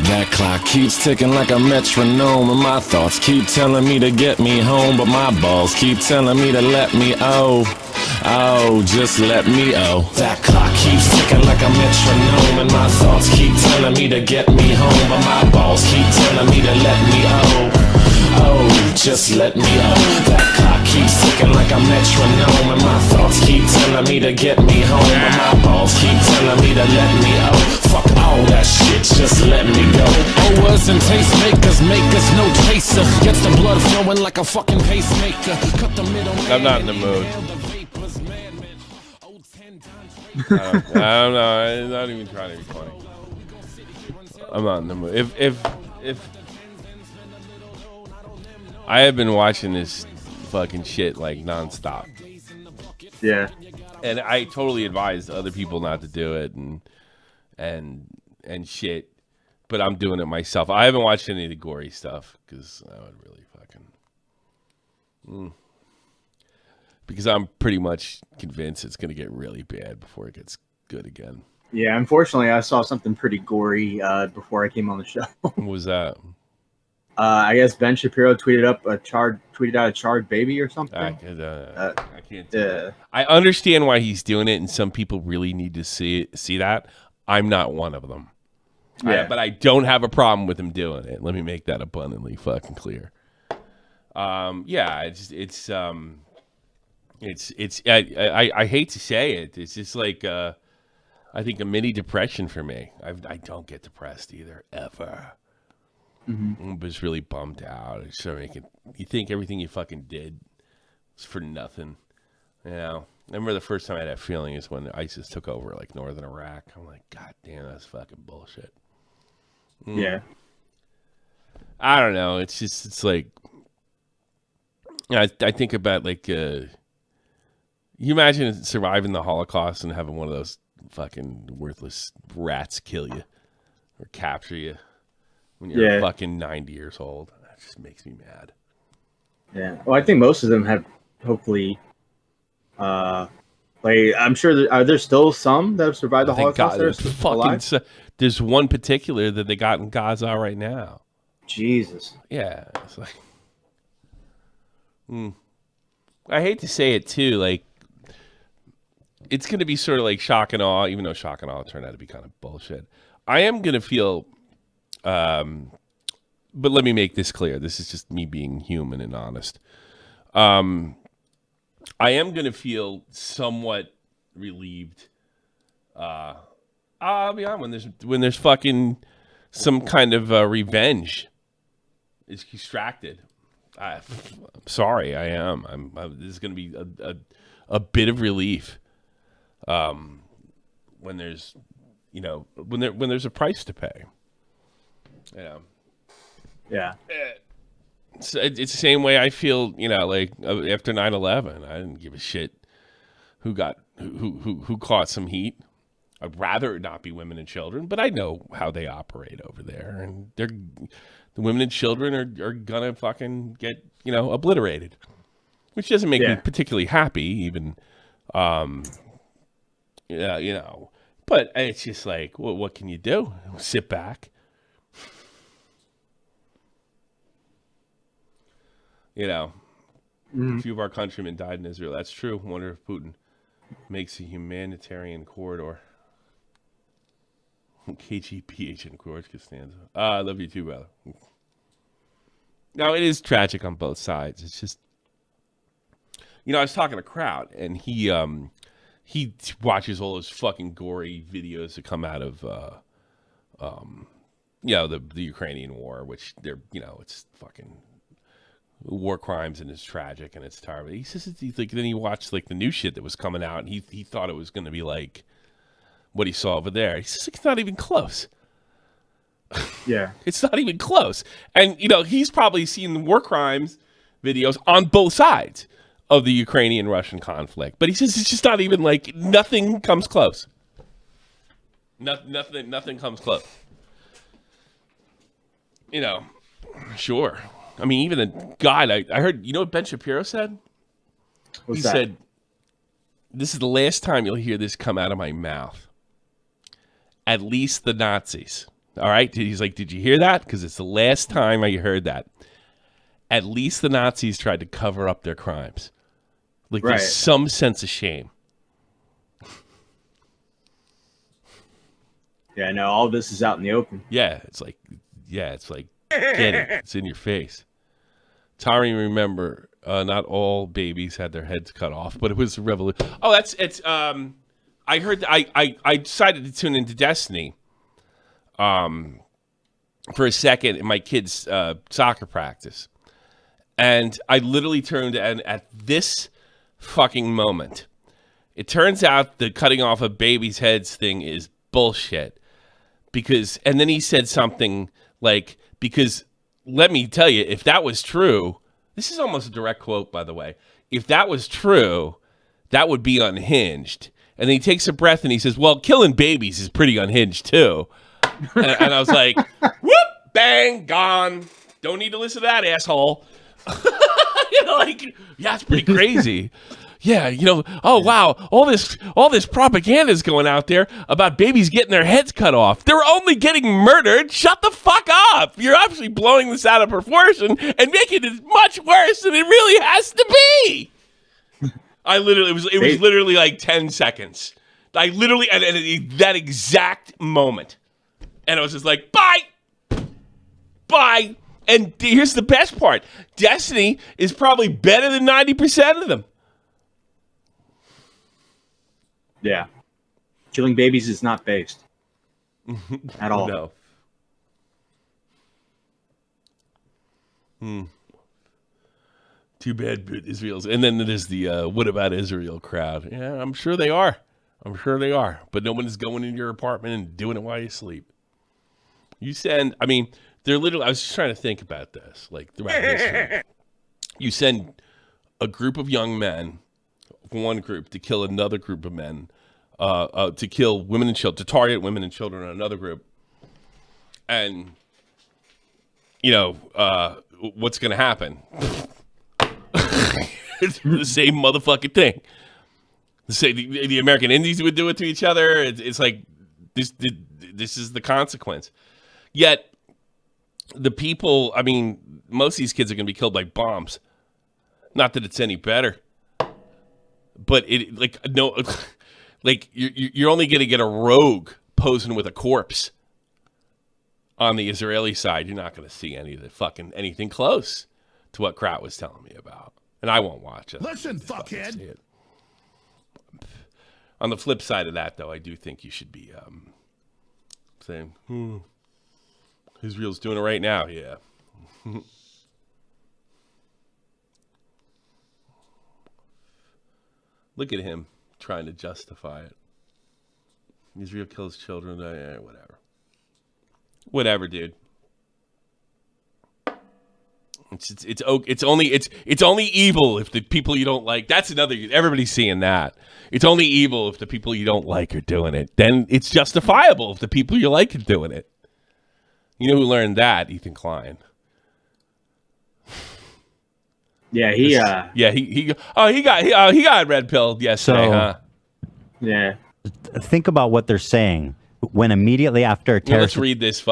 That clock keeps ticking like a metronome, and my thoughts keep telling me to get me home, but my balls keep telling me to let me just let me That clock keeps ticking like a metronome, and my thoughts keep telling me to get me home, but my balls keep telling me to let me just let me That clock keeps ticking like a metronome, and my thoughts keep telling me to get me home, but my balls keep telling me to let me Fuck all that shit, just let me go. Owers and tastemakers make us no chaser. Gets the blood flowing like a fucking pacemaker. Cut the middle. I'm not in the mood. I don't know. I'm not even trying to be funny. I'm not in the mood. If I have been watching this fucking shit like nonstop. Yeah. And I totally advise other people not to do it and shit, but I'm doing it myself. I haven't watched any of the gory stuff because I would really fucking because I'm pretty much convinced it's gonna get really bad before it gets good again. Yeah, unfortunately, I saw something pretty gory before I came on the show. What was that? I guess Ben Shapiro tweeted out a charred baby or something. I can't do that. I understand why he's doing it, and some people really need to see that. I'm not one of them. Yeah. But I don't have a problem with him doing it. Let me make that abundantly fucking clear. Yeah, I hate to say it. It's just like I think a mini depression for me. I don't get depressed either, ever. Mm-hmm. I'm just really bummed out. It's so you think everything you fucking did was for nothing. You know? I remember the first time I had that feeling is when ISIS took over like northern Iraq. I'm like, God damn, that's fucking bullshit. Yeah. I don't know. It's like, I think about like, you imagine surviving the Holocaust and having one of those fucking worthless rats kill you or capture you when you're fucking 90 years old. That just makes me mad. Yeah. Well, I think most of them have hopefully, like I'm sure there's still some that have survived the Holocaust. There's one particular that they got in Gaza right now. Jesus. Yeah. It's like, I hate to say it too. Like, it's going to be sort of like shock and awe, even though shock and awe turned out to be kind of bullshit. I am going to feel, but let me make this clear. This is just me being human and honest. I am going to feel somewhat relieved. I'll be honest, when there's fucking some kind of revenge is extracted. I'm sorry, I am. This is going to be a bit of relief. When there's, when there's a price to pay. Yeah. Yeah. It's the same way I feel, like after 9/11. I didn't give a shit who caught some heat. I'd rather it not be women and children, but I know how they operate over there, and the women and children are gonna fucking get obliterated, which doesn't make me particularly happy, even. But it's just like, what can you do? Sit back. A few of our countrymen died in Israel. That's true. I wonder if Putin makes a humanitarian corridor. KGB agent George Costanza. I love you too, brother. Now, it is tragic on both sides. It's just, I was talking to Crowd, and he watches all those fucking gory videos that come out of, the Ukrainian war, which they're, it's fucking war crimes and it's tragic and it's terrible. He says then he watched like the new shit that was coming out, and he thought it was going to be like what he saw over there. He says it's not even close. Yeah, it's not even close. And he's probably seen the war crimes videos on both sides of the Ukrainian-Russian conflict, but he says it's just not even like nothing comes close. Nothing comes close. Sure. I mean, even the guy, I heard, what Ben Shapiro said? What's he that? said, this is the last time you'll hear this come out of my mouth. At least the Nazis. All right. He's like, did you hear that? Because it's the last time I heard that. At least the Nazis tried to cover up their crimes. Like there's some sense of shame. Yeah, no, all this is out in the open. Yeah, it's like, get it. It's in your face. Tari, remember, not all babies had their heads cut off, but it was a revolution. Oh, I heard, I decided to tune into Destiny for a second in my kid's soccer practice. And I literally turned, and at this fucking moment, it turns out the cutting off of babies' heads thing is bullshit. Because, and then he said something like, because let me tell you, if that was true, this is almost a direct quote, by the way. If that was true, that would be unhinged. And then he takes a breath and he says, well, killing babies is pretty unhinged too. And I was like, whoop, bang, gone. Don't need to listen to that, asshole. You know, like, yeah, it's pretty crazy. Yeah, you know, oh wow, all this propaganda is going out there about babies getting their heads cut off. They're only getting murdered. Shut the fuck up. You're actually blowing this out of proportion and making it much worse than it really has to be. It was literally like 10 seconds. I literally at that exact moment. And I was just like, bye. And here's the best part. Destiny is probably better than 90% of them. Yeah. Killing babies is not based. At all. No. Too bad, but Israel's. And then there's the what about Israel crowd. Yeah, I'm sure they are. But no one is going into your apartment and doing it while you sleep. They're literally, I was just trying to think about this. Like, throughout history. You send a group of young men, one group, to kill another group of men, to kill women and children, to target women and children on another group. And, you know, what's going to happen? It's the same motherfucking thing. The American Indians would do it to each other. It's like, this is the consequence. Yet, the people, most of these kids are going to be killed by bombs. Not that it's any better. But you're only going to get a rogue posing with a corpse on the Israeli side. You're not going to see anything close to what Kraut was telling me about. And I won't watch it. Listen, fuckhead. On the flip side of that, though, I do think you should be saying, Israel's doing it right now. Yeah. Look at him trying to justify it. Israel kills children. Whatever, dude. It's only evil if the people you don't like. That's another. Everybody's seeing that. It's only evil if the people you don't like are doing it. Then it's justifiable if the people you like are doing it. You know who learned that? Ethan Klein. Yeah, he got red pilled yesterday, huh? Yeah. Think about what they're saying when immediately after a terrorist. Let's read this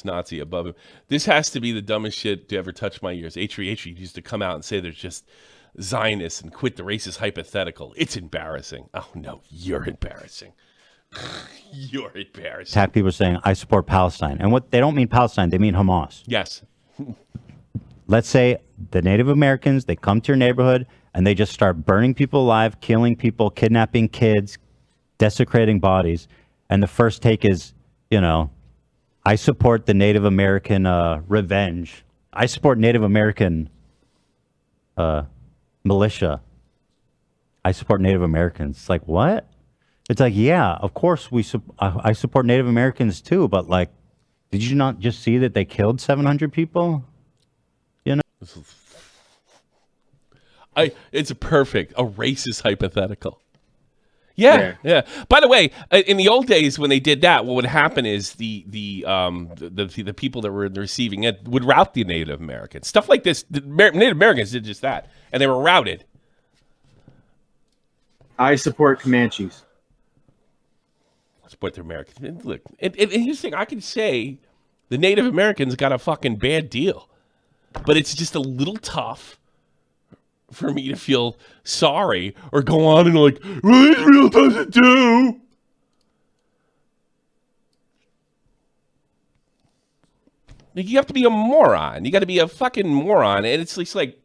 Nazi above him. This has to be the dumbest shit to ever touch my ears. Atri used to come out and say there's just Zionists and quit the racist hypothetical. It's embarrassing. Oh no, you're embarrassing. You're embarrassing. Attack people saying I support Palestine, and what they don't mean Palestine, they mean Hamas. Yes. Let's say the Native Americans, they come to your neighborhood and they just start burning people alive, killing people, kidnapping kids, desecrating bodies. And the first take is, I support the Native American revenge. I support Native American militia. I support Native Americans. It's like, what? It's like, yeah, of course I support Native Americans too, but like, did you not just see that they killed 700 people? It's a racist hypothetical. Yeah. By the way, in the old days when they did that, what would happen is the people that were receiving it would rout the Native Americans. Stuff like this. The Native Americans did just that, and they were routed. I support Comanches. support their Americans. And look, and here's the thing: I can say the Native Americans got a fucking bad deal, but it's just a little tough for me to feel sorry or go on and like, well, Israel doesn't do. You have to be a moron. You got to be a fucking moron. And it's like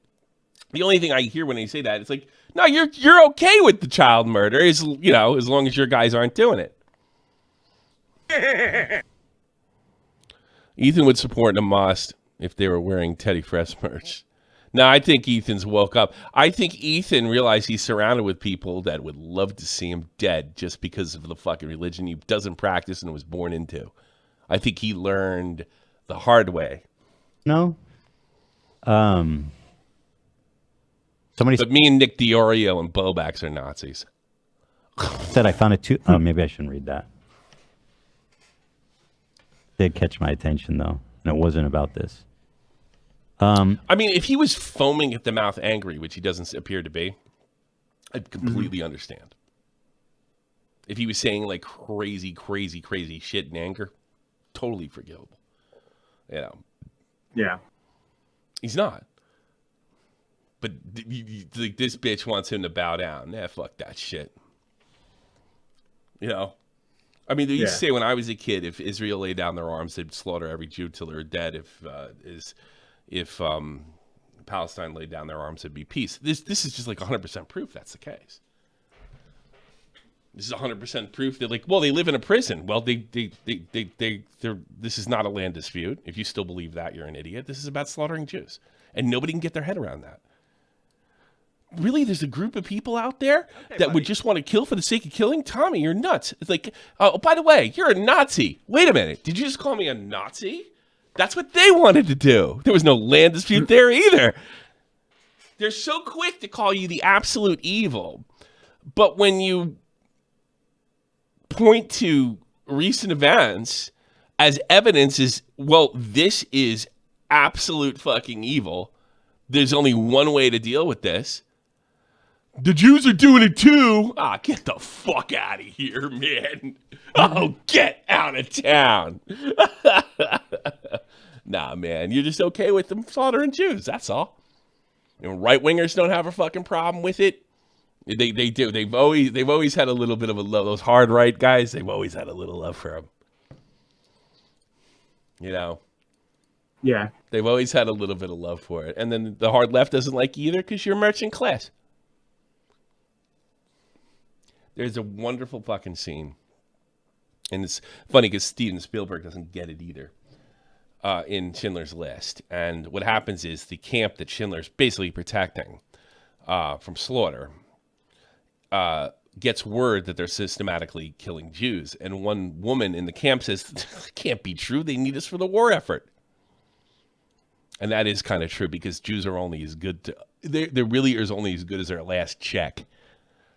the only thing I hear when they say that, it's like, no, you're okay with the child murder, as long as your guys aren't doing it. Ethan would support Hamas if they were wearing Teddy Fresh merch. No, I think Ethan's woke up. I think Ethan realized he's surrounded with people that would love to see him dead just because of the fucking religion he doesn't practice and was born into. I think he learned the hard way. No. But me and Nick Diorio and Bobax are Nazis. said I found it too. Oh, maybe I shouldn't read that. Did catch my attention though, and it wasn't about this. I mean, if he was foaming at the mouth angry, which he doesn't appear to be, I'd completely understand. If he was saying like crazy shit in anger, totally forgivable. Yeah. He's not. But this bitch wants him to bow down. Nah, fuck that shit. I mean, they used to say when I was a kid, if Israel laid down their arms, they'd slaughter every Jew till they were dead. If Palestine laid down their arms, it'd be peace. This is just like 100% proof that's the case. This is 100% proof that, like, well, they live in a prison. Well, this is not a land dispute. If you still believe that, you're an idiot. This is about slaughtering Jews, and nobody can get their head around that. Really, there's a group of people out there that would just want to kill for the sake of killing? Tommy, you're nuts. It's like, oh, by the way, you're a Nazi. Wait a minute. Did you just call me a Nazi? That's what they wanted to do. There was no land dispute there either. They're so quick to call you the absolute evil. But when you point to recent events as evidence is, well, this is absolute fucking evil. There's only one way to deal with this. The Jews are doing it too. Ah, get the fuck out of here, man. Oh, get out of town. Nah, man, you're just okay with them slaughtering Jews. That's all. Right-wingers don't have a fucking problem with it. They do. They've always had a little bit of a love. Those hard right guys, they've always had a little love for them. Yeah. They've always had a little bit of love for it. And then the hard left doesn't like you either because you're merchant class. There's a wonderful fucking scene. And it's funny because Steven Spielberg doesn't get it either in Schindler's List. And what happens is the camp that Schindler's basically protecting from slaughter gets word that they're systematically killing Jews. And one woman in the camp says, it can't be true. They need us for the war effort. And that is kind of true because Jews are only as good they really is only as good as their last check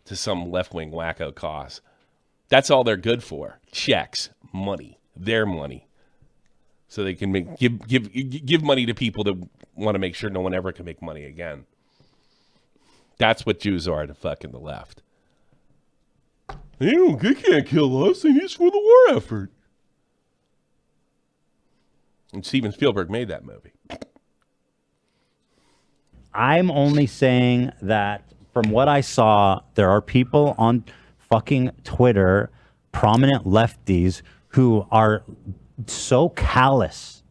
to some left-wing wacko cause. That's all they're good for. Checks, money, their money. So they can give money to people that want to make sure no one ever can make money again. That's what Jews are to fucking the left. They can't kill us. They need us for the war effort. And Steven Spielberg made that movie. I'm only saying that from what I saw, there are people on fucking Twitter, prominent lefties, who are so callous.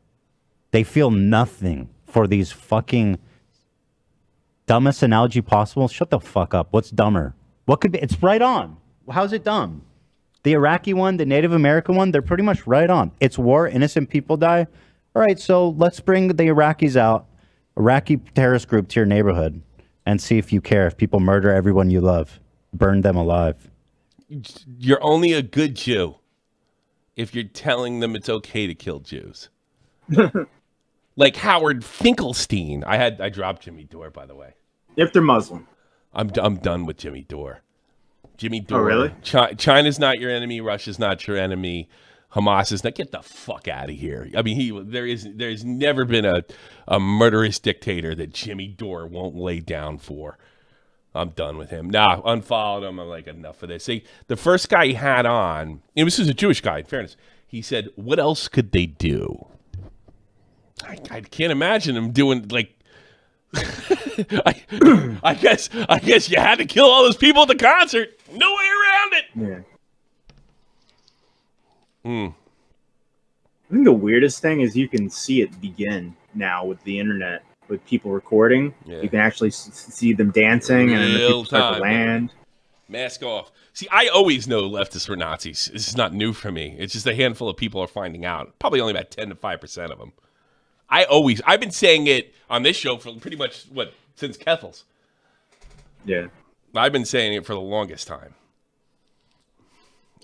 They feel nothing for these fucking dumbest analogy possible. Shut the fuck up. What's dumber? What could be? It's right on. How's it dumb? The Iraqi one, the Native American one, they're pretty much right on. It's war, innocent people die. All right, so let's bring the Iraqis out, Iraqi terrorist group to your neighborhood, and see if you care. If people murder everyone you love, burn them alive. You're only a good Jew if you're telling them it's okay to kill Jews. Like Howard Finkelstein. I dropped Jimmy Dore, by the way. If they're Muslim. I'm done with Jimmy Dore. Jimmy Dore. Oh, really? China's not your enemy. Russia's not your enemy. Hamas is not. Get the fuck out of here. I mean, there's never been a murderous dictator that Jimmy Dore won't lay down for. I'm done with him. Nah, unfollowed him. I'm like, enough of this. See, the first guy he had on, and this is a Jewish guy, in fairness, he said, what else could they do? I can't imagine him doing, like, I guess you had to kill all those people at the concert. No way around it. Yeah. I think the weirdest thing is you can see it begin now with the internet, with people recording. Yeah. You can actually see them dancing, and then the people start to land. Mask off. See, I always know leftists were Nazis. This is not new for me. It's just a handful of people are finding out. Probably only about 10 to 5% of them. I've been saying it on this show for pretty much, since Kethel's. Yeah. I've been saying it for the longest time.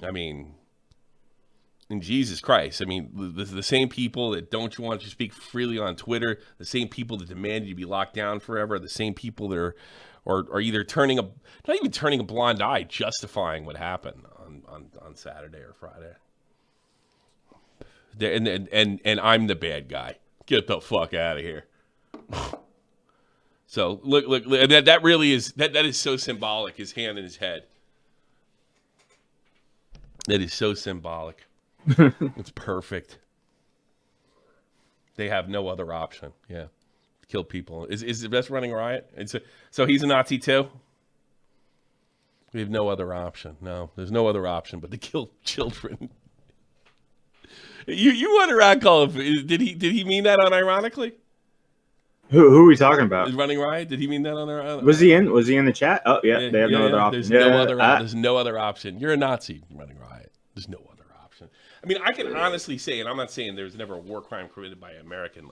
I mean, in Jesus Christ. I mean, the same people that don't want you to speak freely on Twitter, the same people that demand you be locked down forever, the same people that are either not even turning a blind eye, justifying what happened on Saturday or Friday. And I'm the bad guy. Get the fuck out of here. So look, that really is that is so symbolic. His hand in his head. That is so symbolic. It's perfect. They have no other option. Yeah, kill people. Is the best running riot? So he's a Nazi too. We have no other option. No, there's no other option but to kill children. You wonder, did he mean that unironically? Who are we talking about? Running riot? Did he mean that unironically? Was he in the chat? Oh yeah, they have no other option. There's no other option. You're a Nazi, running riot. There's no other option. I mean, I can honestly say, and I'm not saying there's never a war crime committed by an American,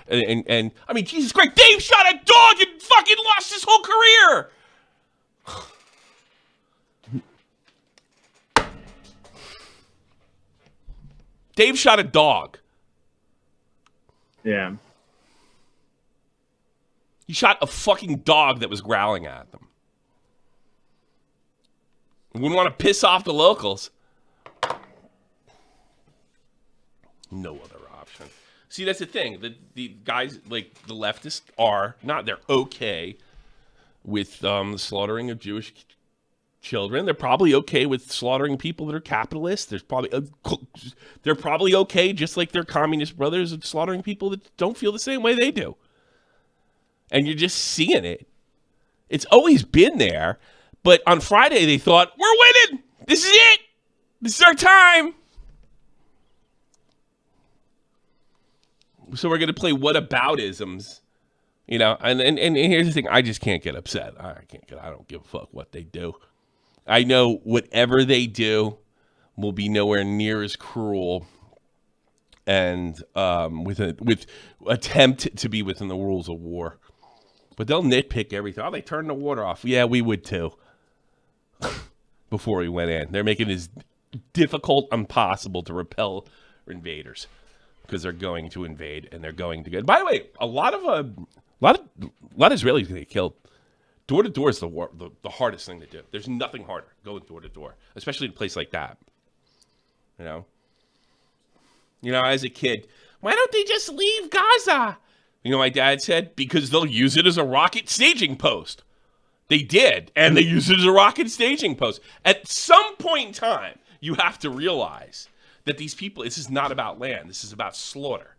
and I mean, Jesus Christ, Dave shot a dog and fucking lost his whole career. Dave shot a dog. Yeah. He shot a fucking dog that was growling at them. You wouldn't want to piss off the locals. No other option. See, that's the thing. The guys, like the leftists, they're okay with the slaughtering of Jewish children. They're probably okay with slaughtering people that are capitalists. They're probably okay, just like their communist brothers, of slaughtering people that don't feel the same way they do. And you're just seeing it. It's always been there. But on Friday, they thought, we're winning. This is it. This is our time. So we're going to play whataboutisms. You know, and here's the thing. I just can't get upset. I don't give a fuck what they do. I know whatever they do will be nowhere near as cruel and with attempt to be within the rules of war. But they'll nitpick everything. Oh, they turned the water off. Yeah, we would too. Before we went in. They're making it as difficult and impossible to repel invaders because they're going to invade and they're going to get. By the way, a lot of Israelis get killed. Door to door is the hardest thing to do. There's nothing harder going door to door, especially in a place like that. You know, as a kid, why don't they just leave Gaza? You know, my dad said, because they'll use it as a rocket staging post. They did, and they used it as a rocket staging post. At some point in time, you have to realize that these people, this is not about land. This is about slaughter.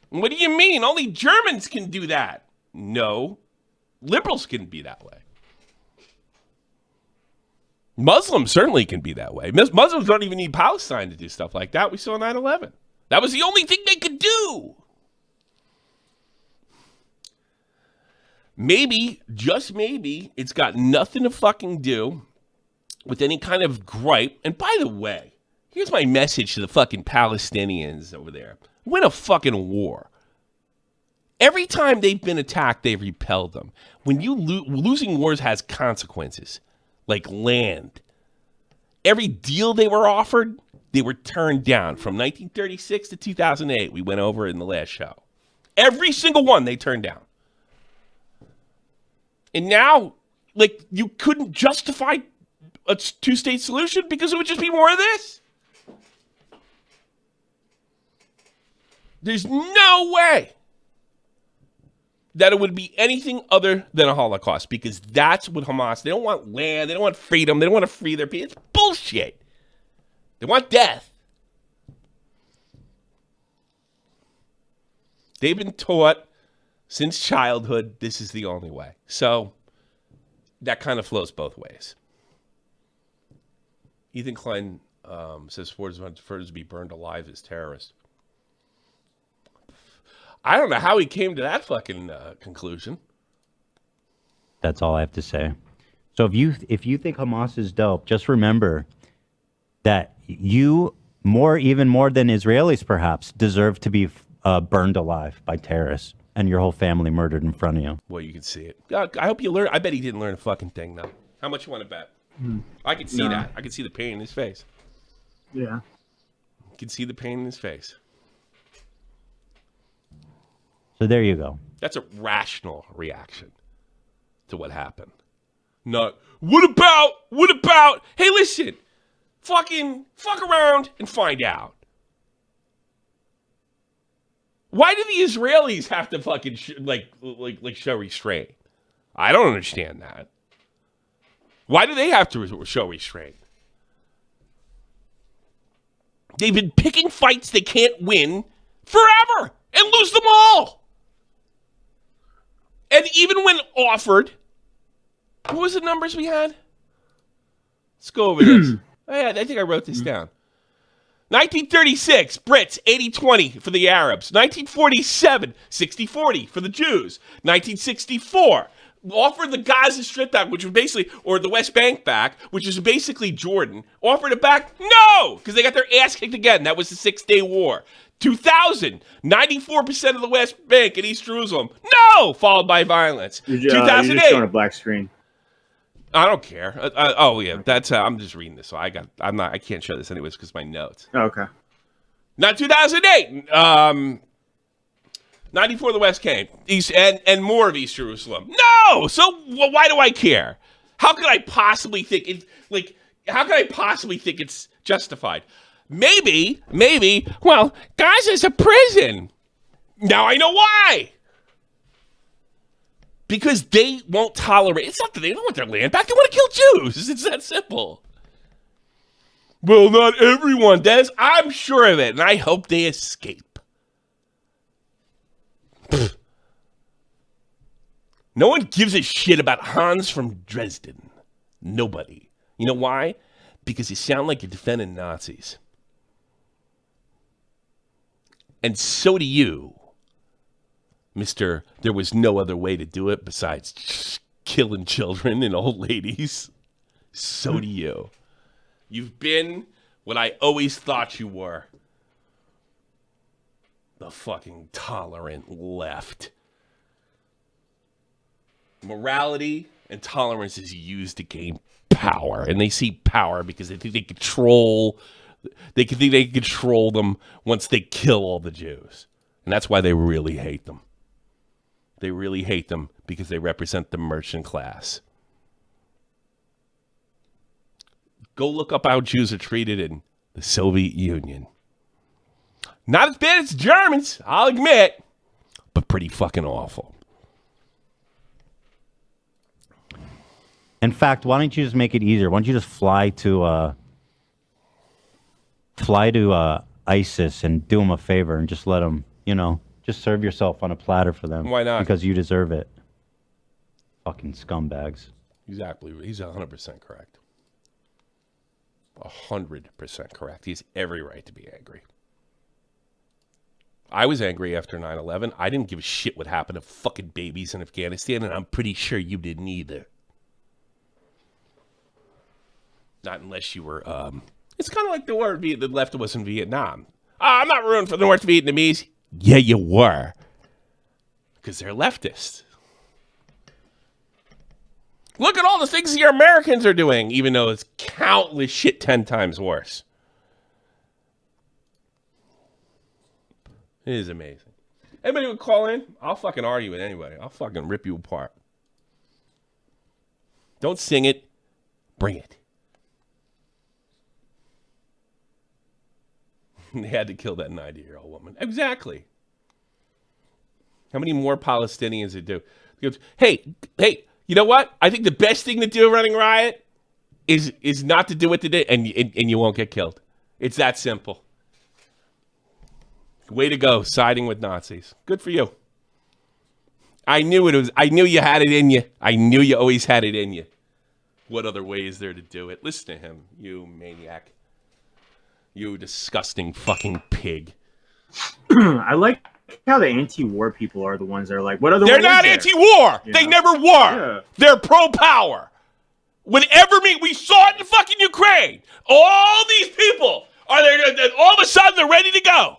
What do you mean? Only Germans can do that. No. Liberals can be that way. Muslims certainly can be that way. Muslims don't even need Palestine to do stuff like that. We saw 9/11. That was the only thing they could do. Maybe, just maybe, it's got nothing to fucking do with any kind of gripe. And by the way, here's my message to the fucking Palestinians over there. Win a fucking war. Every time they've been attacked, they've repelled them. When you losing wars has consequences, like land. Every deal they were offered, they were turned down. From 1936 to 2008, we went over it in the last show. Every single one they turned down. And now, like, you couldn't justify a two-state solution because it would just be more of this. There's no way. that it would be anything other than a Holocaust, because that's what Hamas, they don't want land, they don't want freedom, they don't want to free their people. It's bullshit. They want death. They've been taught since childhood this is the only way. So that kind of flows both ways. Ethan Klein says Ford prefers to be burned alive as terrorists. I don't know how he came to that fucking conclusion. That's all I have to say. So if you think Hamas is dope, just remember that you even more than Israelis perhaps deserve to be burned alive by terrorists and your whole family murdered in front of you. Well, you can see it. I hope you learn. I bet he didn't learn a fucking thing though. How much you want to bet? I can see that. I can see the pain in his face. Yeah. You can see the pain in his face. So there you go. That's a rational reaction to what happened. Not, what about, hey, listen, fuck around and find out. Why do the Israelis have to fucking show restraint? I don't understand that. Why do they have to show restraint? They've been picking fights they can't win forever and lose them all. And even when offered, what was the numbers we had? Let's go over this. I think I wrote this down. 1936, Brits, 80-20 for the Arabs. 1947, 60-40 for the Jews. 1964, offered the Gaza Strip back, which was basically, or the West Bank back, which is basically Jordan. Offered it back? No! Because they got their ass kicked again. That was the 6-Day War. 2000, 94% of the West Bank and East Jerusalem. No! Followed by violence. 2008. You're just showing a black screen. I don't care. Oh yeah, that's I'm just reading this, so I can't show this anyways because my notes. Oh, okay. Not 2008. 94 the West came. East and more of East Jerusalem. No. So why do I care? How could I possibly think it's justified? Maybe. Well, Gaza's a prison. Now I know why. Because they won't tolerate. It's not that they don't want their land back. They want to kill Jews. It's that simple. Well, not everyone does. I'm sure of it, and I hope they escape. Pfft. No one gives a shit about Hans from Dresden. Nobody. You know why? Because you sound like you're defending Nazis. And so do you. Mr. There was no other way to do it besides killing children and old ladies. So do you. You've been what I always thought you were. The fucking tolerant left. Morality and tolerance is used to gain power. And they see power because they think they control them once they kill all the Jews. And that's why they really hate them. They really hate them because they represent the merchant class. Go look up how Jews are treated in the Soviet Union. Not as bad as Germans, I'll admit, but pretty fucking awful. In fact, why don't you just make it easier? Why don't you just fly to ISIS and do them a favor and just let them, just serve yourself on a platter for them. Why not? Because you deserve it. Fucking scumbags. Exactly. He's 100% correct. 100% correct. He has every right to be angry. I was angry after 9/11. I didn't give a shit what happened to fucking babies in Afghanistan, and I'm pretty sure you didn't either. Not unless you were, it's kind of like the left was in Vietnam. I'm not rooting for the North Vietnamese. Yeah, you were. Because they're leftists. Look at all the things the Americans are doing, even though it's countless shit 10 times worse. It is amazing. Anybody would call in? I'll fucking argue it anyway. I'll fucking rip you apart. Don't sing it. Bring it. They had to kill that 90-year-old woman. Exactly. How many more Palestinians it do? He goes, hey, you know what? I think the best thing to do running riot is not to do what they did, and you won't get killed. It's that simple. Way to go, siding with Nazis. Good for you. I knew you had it in you. I knew you always had it in you. What other way is there to do it? Listen to him, you maniac. You disgusting fucking pig. I like how the anti-war people are the ones that are like, what other way They're not is there? anti-war. You They know? never were. Yeah. They're pro-power. Whenever we saw it in fucking Ukraine. All these people are there. All of a sudden, they're ready to go.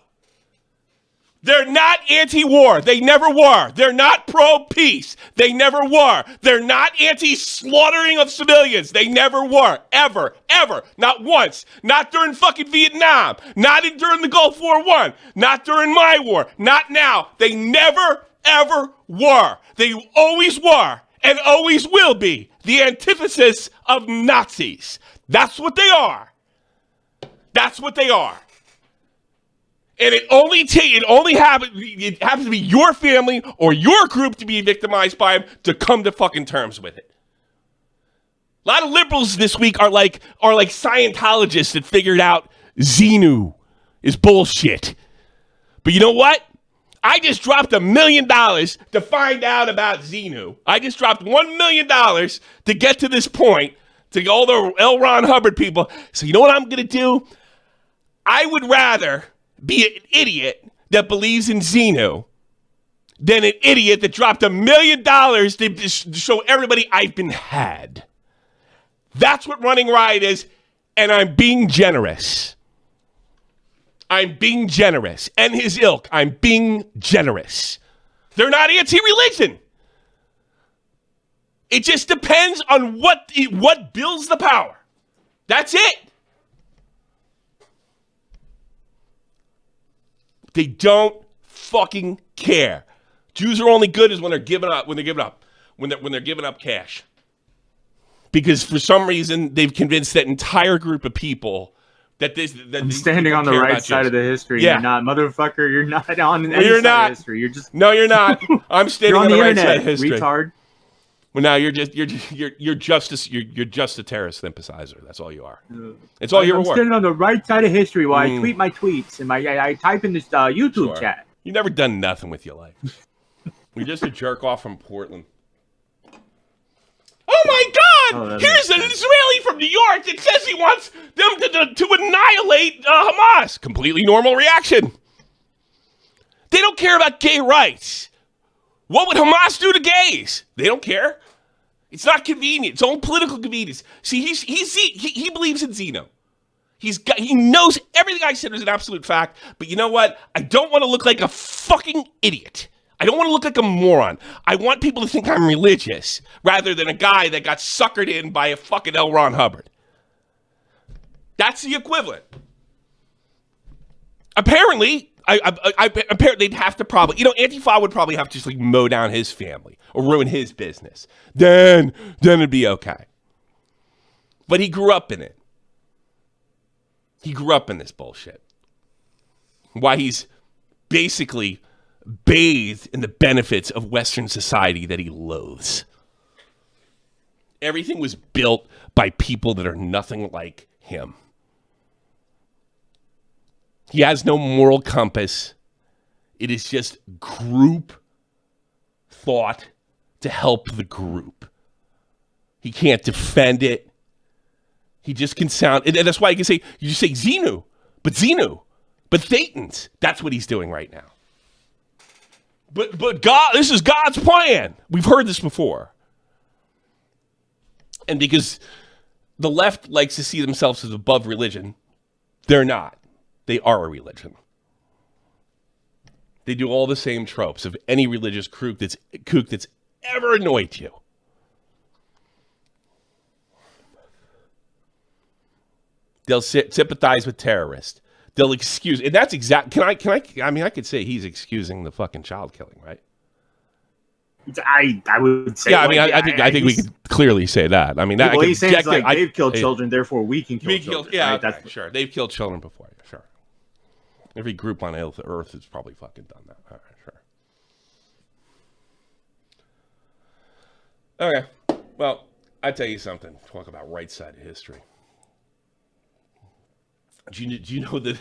They're not anti-war. They never were. They're not pro-peace. They never were. They're not anti-slaughtering of civilians. They never were. Ever. Ever. Not once. Not during fucking Vietnam. Not during the Gulf War I. Not during my war. Not now. They never, ever were. They always were and always will be the antithesis of Nazis. That's what they are. That's what they are. And it happens to be your family or your group to be victimized by him to come to fucking terms with it. A lot of liberals this week are like Scientologists that figured out Xenu is bullshit. But you know what? I just dropped $1 million to find out about Xenu. I just dropped $1 million to get to this point, to all the L. Ron Hubbard people. So you know what I'm going to do? I would rather be an idiot that believes in Xenu than an idiot that dropped $1 million to show everybody I've been had. That's what running riot is, and I'm being generous. I'm being generous. And his ilk, I'm being generous. They're not anti-religion. It just depends on what builds the power. That's it. They don't fucking care. Jews are only good as when they're giving up, when they're giving up cash. Because for some reason they've convinced that entire group of people that I'm standing on the right side of the history. Yeah. You're not, motherfucker. You're not on any You're side not. of history. You're just No, you're not. I'm standing you're on the right internet, side of history. retard. Well, now you're just a terrorist sympathizer. That's all you are. It's all you I'm were. standing on the right side of history while I tweet my tweets and I type in this YouTube Sure. chat. You've never done nothing with your life. You're just a jerk off from Portland. Oh my God! Here's an Israeli from New York that says he wants them to annihilate Hamas. Completely normal reaction. They don't care about gay rights. What would Hamas do to gays? They don't care. It's not convenient. It's own political convenience. See, he believes in Xeno. He knows everything I said is an absolute fact. But you know what? I don't want to look like a fucking idiot. I don't want to look like a moron. I want people to think I'm religious rather than a guy that got suckered in by a fucking L. Ron Hubbard. That's the equivalent. Apparently, apparently they'd have to probably, Antifa would probably have to just like mow down his family or ruin his business. Then it'd be okay. But he grew up in it. He grew up in this bullshit. Why he's basically bathed in the benefits of Western society that he loathes. Everything was built by people that are nothing like him. He has no moral compass. It is just group thought to help the group. He can't defend it. He just can sound, and that's why you just say Xenu, but Thetans. That's what he's doing right now. But God, this is God's plan. We've heard this before. And because the left likes to see themselves as above religion, they're not. They are a religion. They do all the same tropes of any religious kook that's ever annoyed you. They'll sympathize with terrorists. They'll excuse, and that's exact. I could say he's excusing the fucking child killing, right? I would say. Yeah, I think we could clearly say that. I mean, that he's saying it's like they've killed children, therefore we can kill children. Yeah, right? okay, sure. They've killed children before. Sure. Every group on Earth has probably fucking done that. All right, sure. Okay. Well, I tell you something. Talk about right side of history. Do you know that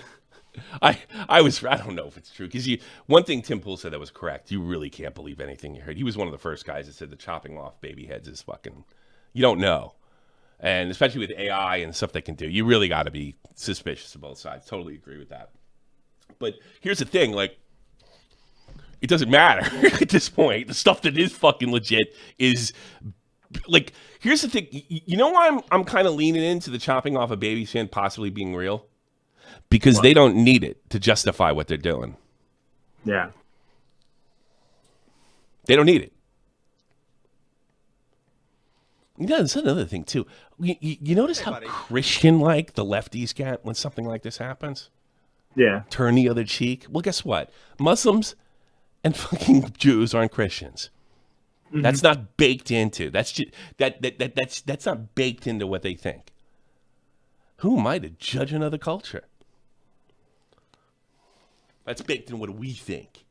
I don't know if it's true, because one thing Tim Pool said that was correct. You really can't believe anything you heard. He was one of the first guys that said the chopping off baby heads is fucking, you don't know. And especially with AI and stuff they can do, you really got to be suspicious of both sides. Totally agree with that. But here's the thing, like, it doesn't matter at this point. The stuff that is fucking legit is, like, here's the thing. You know why I'm kind of leaning into the chopping off a baby's hand possibly being real? Because they don't need it to justify what they're doing. Yeah. They don't need it. You know, that's another thing, too. You notice how Christian-like the lefties get when something like this happens? Yeah. Turn the other cheek. Well, guess what? Muslims and fucking Jews aren't Christians. Mm-hmm. That's not baked into. That's just, that's not baked into what they think. Who am I to judge another culture? That's baked in what we think.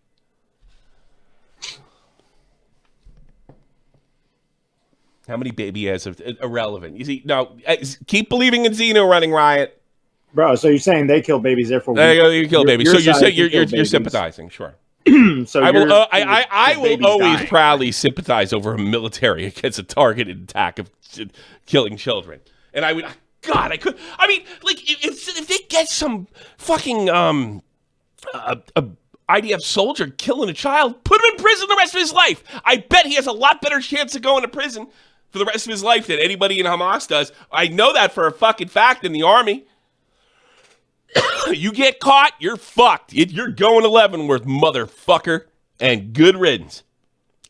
How many baby heads are irrelevant? You see, no, keep believing in Xeno running riot. Bro, so you're saying they kill babies, therefore there you go, you kill babies. So you're sympathizing, sure. So I will always proudly sympathize over a military against a targeted attack of killing children. And I would, God, I could. I mean, like, if they get some fucking IDF soldier killing a child, put him in prison the rest of his life. I bet he has a lot better chance of going to prison for the rest of his life than anybody in Hamas does. I know that for a fucking fact in the army. You get caught, you're fucked. You're going to Leavenworth, motherfucker. And good riddance.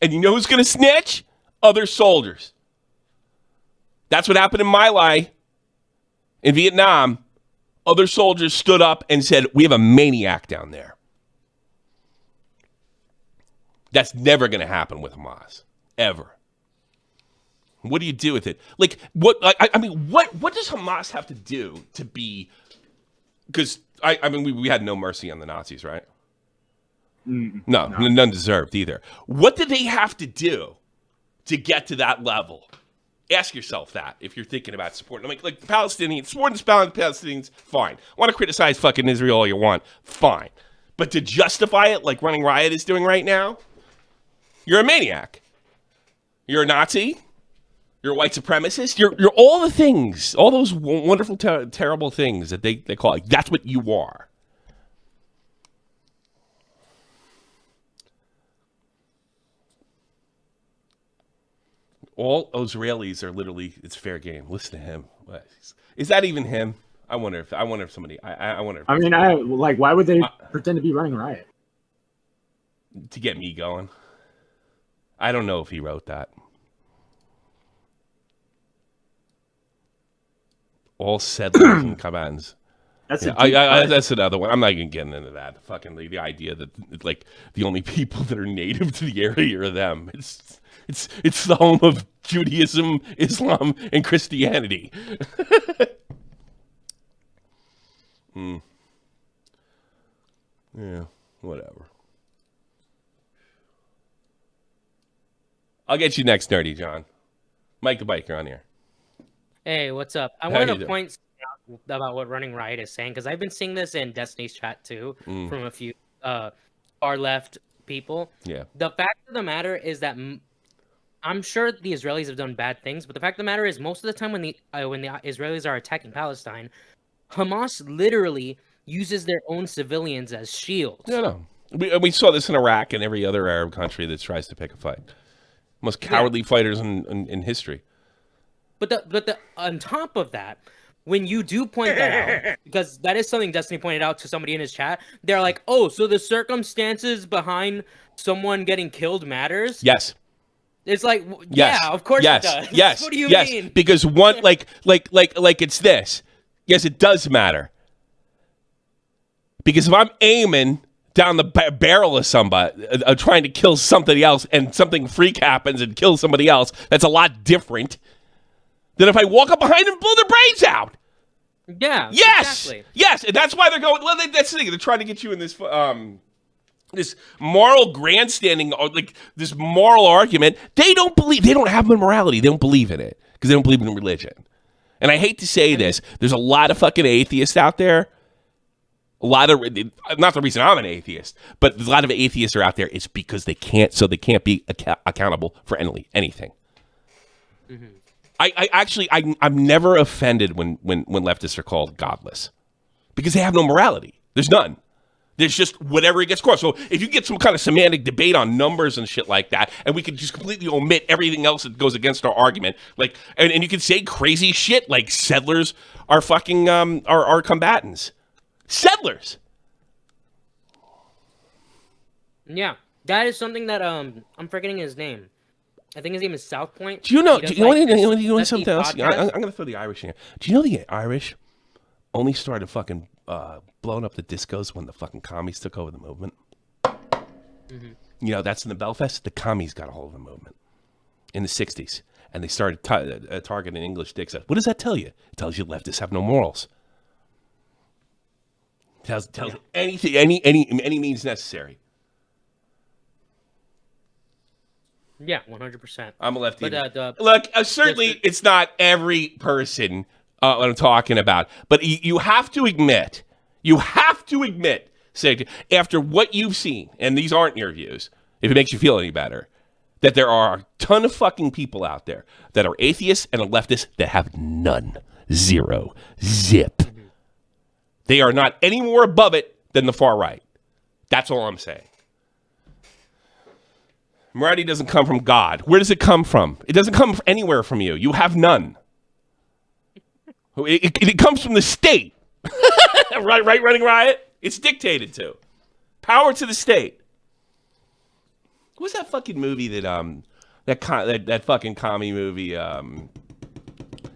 And you know who's going to snitch? Other soldiers. That's what happened in My Lai in Vietnam. Other soldiers stood up and said, we have a maniac down there. That's never going to happen with Hamas. Ever. What do you do with it? Like, what? I mean, what does Hamas have to do to be... Because, I mean, we had no mercy on the Nazis, right? No, none deserved either. What do they have to do to get to that level? Ask yourself that if you're thinking about supporting. Like the Palestinians, supporting the Palestinians, fine. Want to criticize fucking Israel all you want, fine. But to justify it like Running Riot is doing right now, you're a maniac. You're a Nazi. You're a white supremacist. You're all the things, all those wonderful, terrible things that they call it. That's what you are. All Israelis are literally, it's fair game. Listen to him. Is that even him? I wonder if somebody. I wonder. I mean, why would they pretend to be Running Riot? To get me going. I don't know if he wrote that. All settlers and commands. That's another one. I'm not even getting into that. Fucking the idea that like the only people that are native to the area are them. It's the home of Judaism, Islam, and Christianity. Yeah, whatever. I'll get you next, Nerdy John. Mike the Biker on here. Hey, what's up? I wanted to point out about what Running Riot is saying, because I've been seeing this in Destiny's chat too, from a few far left people. Yeah. The fact of the matter is that I'm sure the Israelis have done bad things, but the fact of the matter is most of the time when the Israelis are attacking Palestine, Hamas literally uses their own civilians as shields. No. We saw this in Iraq and every other Arab country that tries to pick a fight. Most cowardly fighters in history. But on top of that, when you do point that out, because that is something Destiny pointed out to somebody in his chat, they're like, oh, so the circumstances behind someone getting killed matters? Yes. It's like, yeah, of course it does. Yes. What do you mean? Because one, like it's this. Yes, it does matter. Because if I'm aiming down the barrel of somebody, trying to kill somebody else, and something freak happens and kills somebody else, that's a lot different than if I walk up behind them and blow their brains out. Yeah. Yes. Exactly. Yes. And that's why they're going. Well, that's the thing. They're trying to get you in this this moral grandstanding, or like this moral argument. They don't have morality. They don't believe in it because they don't believe in religion. And I hate to say this, there's a lot of fucking atheists out there. Not the reason I'm an atheist, but a lot of atheists are out there. It's because they can't be accountable for anything. Mm-hmm. I'm never offended when leftists are called godless, because they have no morality. There's none. There's just whatever it gets across. So if you get some kind of semantic debate on numbers and shit like that, and we can just completely omit everything else that goes against our argument, like, and you can say crazy shit like settlers are fucking are combatants. Settlers. Yeah, that is something that I'm forgetting his name. I think his name is South Point. Do you know? He Do does, you know that's something the else? podcast. I'm gonna throw the Irish in here. Do you know the Irish only started fucking blowing up the discos when the fucking commies took over the movement? Mm-hmm. You know, that's in the Belfast. The commies got a hold of the movement in the 60s, and they started targeting English dicks. What does that tell you? It tells you leftists have no morals. Tells anything, any means necessary. Yeah, 100%. I'm a lefty. But, look, certainly it's not every person what I'm talking about, but you have to admit, say, after what you've seen, and these aren't your views, if it makes you feel any better, that there are a ton of fucking people out there that are atheists and are leftists that have none, zero, zip. Mm-hmm. They are not any more above it than the far right. That's all I'm saying. Morality doesn't come from God. Where does it come from? It doesn't come from anywhere from you. You have none. It comes from the state. right, Running Riot? It's dictated to. Power to the state. What's that fucking movie that fucking commie movie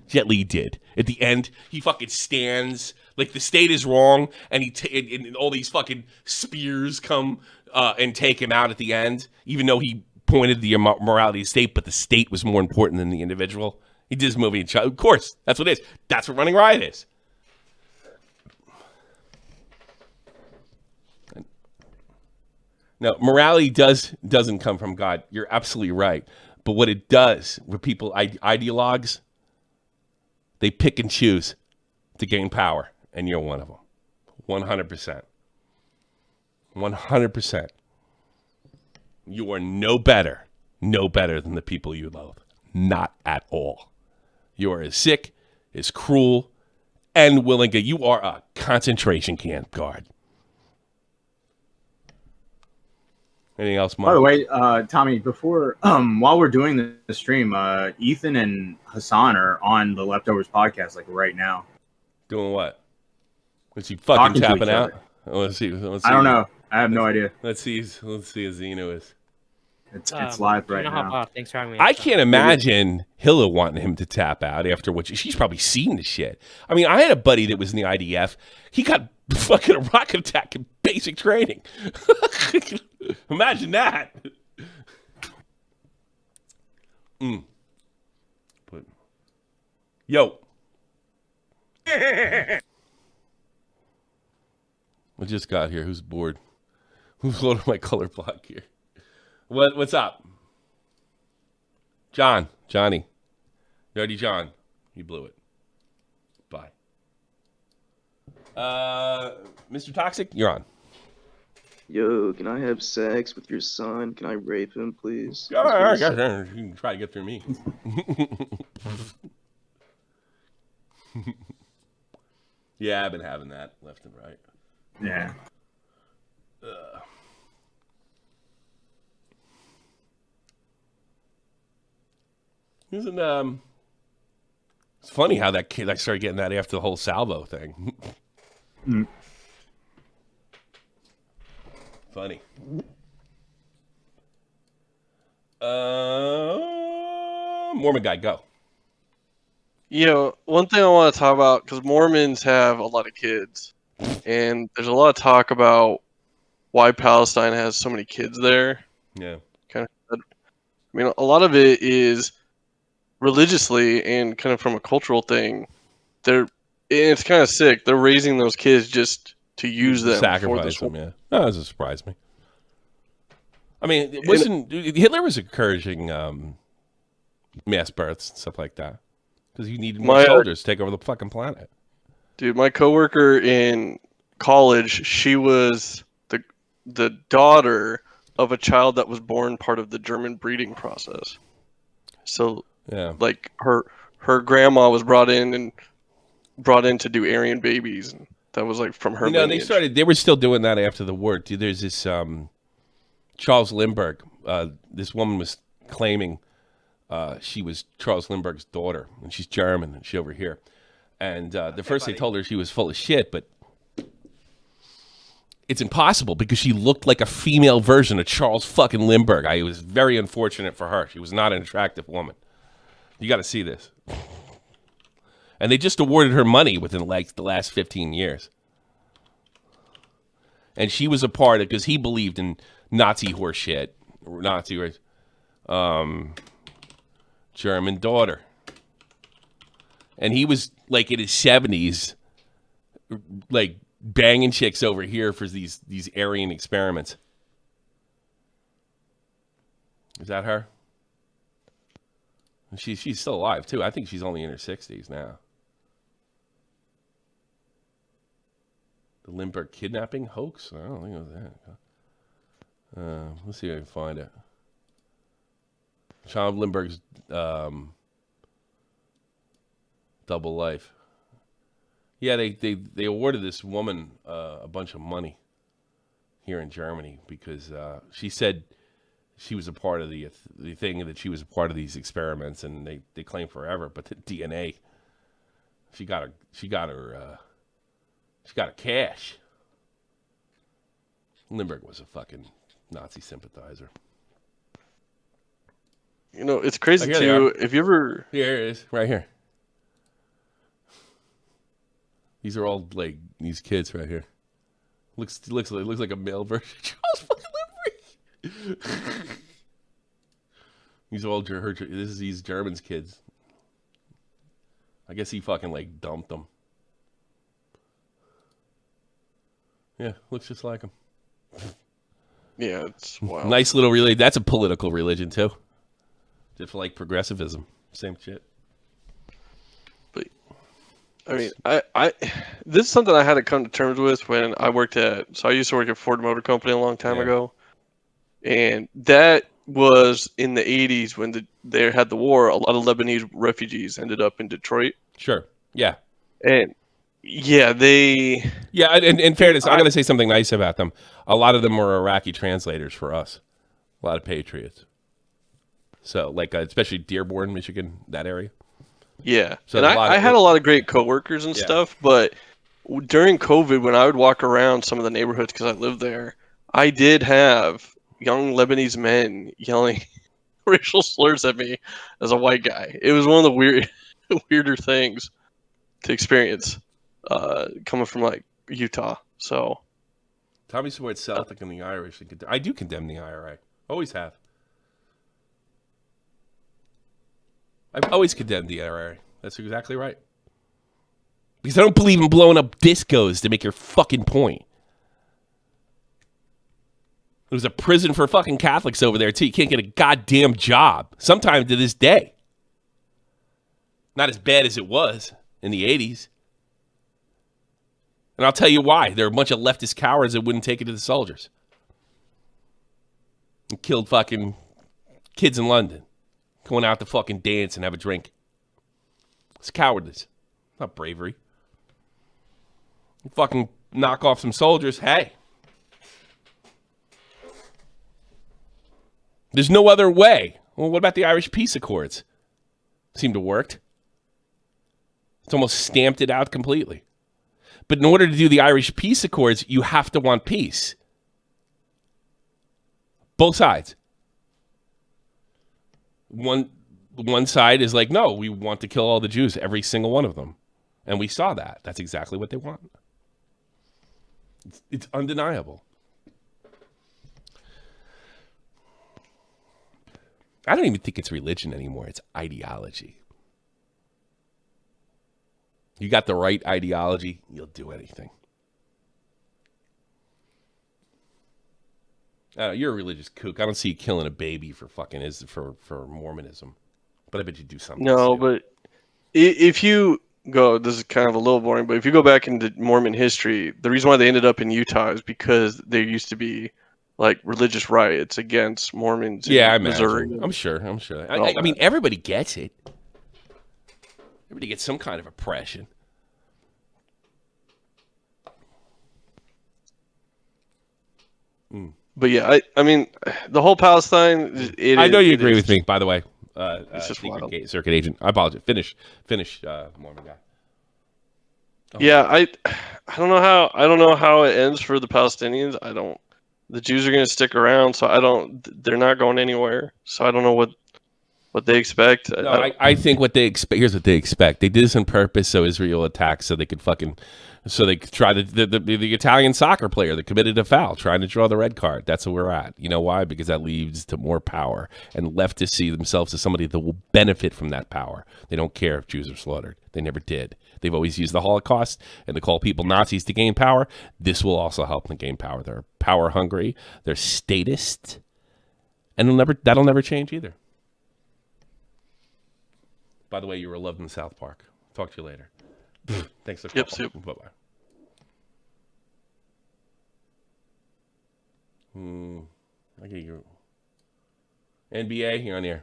Jet Li did? At the end, he fucking stands like the state is wrong, and and all these fucking spears come and take him out at the end, even though he pointed the morality of the state, but the state was more important than the individual. He did this movie in China. Of course, that's what it is. That's what Running Riot is. No, morality doesn't come from God. You're absolutely right. But what it does, with people, ideologues, they pick and choose to gain power, and you're one of them. 100%. 100%. You are no better than the people you love. Not at all. You are as sick, as cruel, and willing to. You are a concentration camp guard. Anything else, Mark? By the way, Tommy, before while we're doing the stream, Ethan and Hassan are on the Leftovers podcast like right now. Doing what? Was he fucking tapping out? Let's see. I don't know. I have no idea. Let's see as Zeno is. It's live right now. Thanks for having me. I can't imagine Hila wanting him to tap out after what she's probably seen the shit. I mean, I had a buddy that was in the IDF. He got fucking a rocket attack in basic training. Imagine that. But yo. I just got here. Who's bored? Who's loading my color block here? What's up? Johnny. Dirty John. You blew it. Bye. Mr. Toxic, you're on. Yo, can I have sex with your son? Can I rape him, please? All right. You can try to get through me. Yeah, I've been having that left and right. Yeah. Isn't it's funny how that kid, I started getting that after the whole salvo thing. Funny. Mormon guy, go. You know, one thing I want to talk about, because Mormons have a lot of kids, and there's a lot of talk about why Palestine has so many kids there. Yeah. Kind of, I mean, a lot of it is religiously and kind of from a cultural thing. It's kind of sick. They're raising those kids just to use them. Sacrifice them, yeah. That doesn't surprise me. I mean, it wasn't Hitler was encouraging mass births and stuff like that because he needed more soldiers to take over the fucking planet. Dude, my coworker in college, she was the daughter of a child that was born part of the German breeding process. So, like her grandma was brought in to do Aryan babies, and that was like from her. Lineage. They were still doing that after the war. Dude, there's this Charles Lindbergh. This woman was claiming she was Charles Lindbergh's daughter, and she's German, and she's over here. And the first they told her she was full of shit, but it's impossible because she looked like a female version of Charles fucking Lindbergh. It was very unfortunate for her. She was not an attractive woman. You got to see this. And they just awarded her money within like the last 15 years. And she was a part of, because he believed in Nazi horse shit. Nazi, German daughter. And he was like in his 70s, like banging chicks over here for these Aryan experiments. Is that her? She's still alive too. I think she's only in her 60s now. The Lindbergh kidnapping hoax? I don't think it was that. Let's see if I can find it. Charles Lindbergh's double life. Yeah, they awarded this woman a bunch of money here in Germany because she said she was a part of the thing, that she was a part of these experiments, and they claim forever. But the DNA, she got her cash. Lindbergh was a fucking Nazi sympathizer. You know, it's crazy too. If you ever here it is, right here. These are all like these kids right here. Looks like a male version of Charles fucking Lindbergh. These are all these Germans kids. I guess he fucking like dumped them. Yeah, looks just like him. Yeah, it's wild. Nice little religion. That's a political religion too. Just like progressivism, same shit. But I mean, I this is something I had to come to terms with when I worked so I used to work at Ford Motor Company a long time ago, and that was in the 80s when they had the war. A lot of Lebanese refugees ended up in Detroit. Sure. Yeah. And yeah, in fairness, I'm going to say something nice about them. A lot of them were Iraqi translators for us. A lot of patriots. So, like, especially Dearborn, Michigan, that area. Yeah. So and I had a lot of great coworkers and stuff, but during COVID, when I would walk around some of the neighborhoods because I lived there, I did have young Lebanese men yelling racial slurs at me as a white guy. It was one of the weirder things to experience coming from like Utah. So Tommy supports Celtic and the Irish. I do condemn the IRA. Always have. I've always condemned the IRA. That's exactly right. Because I don't believe in blowing up discos to make your fucking point. There's a prison for fucking Catholics over there, too. You can't get a goddamn job. Sometime to this day. Not as bad as it was in the 80s. And I'll tell you why. There are a bunch of leftist cowards that wouldn't take it to the soldiers. And killed fucking kids in London. Going out to fucking dance and have a drink. It's cowardice. Not bravery. You fucking knock off some soldiers. Hey. There's no other way. Well, what about the Irish Peace Accords? Seemed to work. It's almost stamped it out completely. But in order to do the Irish Peace Accords, you have to want peace. Both sides. One side is like, no, we want to kill all the Jews, every single one of them. And we saw that. That's exactly what they want. It's undeniable. I don't even think it's religion anymore. It's ideology. You got the right ideology, you'll do anything. You're a religious kook. I don't see you killing a baby for fucking for Mormonism, but I bet you do something. No, but if you go, this is kind of a little boring, but if you go back into Mormon history, the reason why they ended up in Utah is because there used to be like religious riots against Mormons. Yeah, I in Missouri. imagine. I'm sure. I mean, everybody gets it. Everybody gets some kind of oppression. But yeah, I mean, the whole Palestine. I know you agree with me, by the way. It's just wild. Circuit agent. I apologize. Finish, Mormon guy. Oh. Yeah, I don't know how it ends for the Palestinians. The Jews are going to stick around, so they're not going anywhere. So I don't know what they expect. No, I think what they expect. Here's what they expect. They did this on purpose so Israel attacks, so they could try the Italian soccer player that committed a foul, trying to draw the red card. That's where we're at. You know why? Because that leads to more power, and leftists see themselves as somebody that will benefit from that power. They don't care if Jews are slaughtered. They never did. They've always used the Holocaust and to call people Nazis to gain power. This will also help them gain power. They're power hungry. They're statist, and that'll never change either. By the way, you were loved in South Park. Talk to you later. Thanks for calling. Yep. Bye-bye. I get you. NBA, you're on air.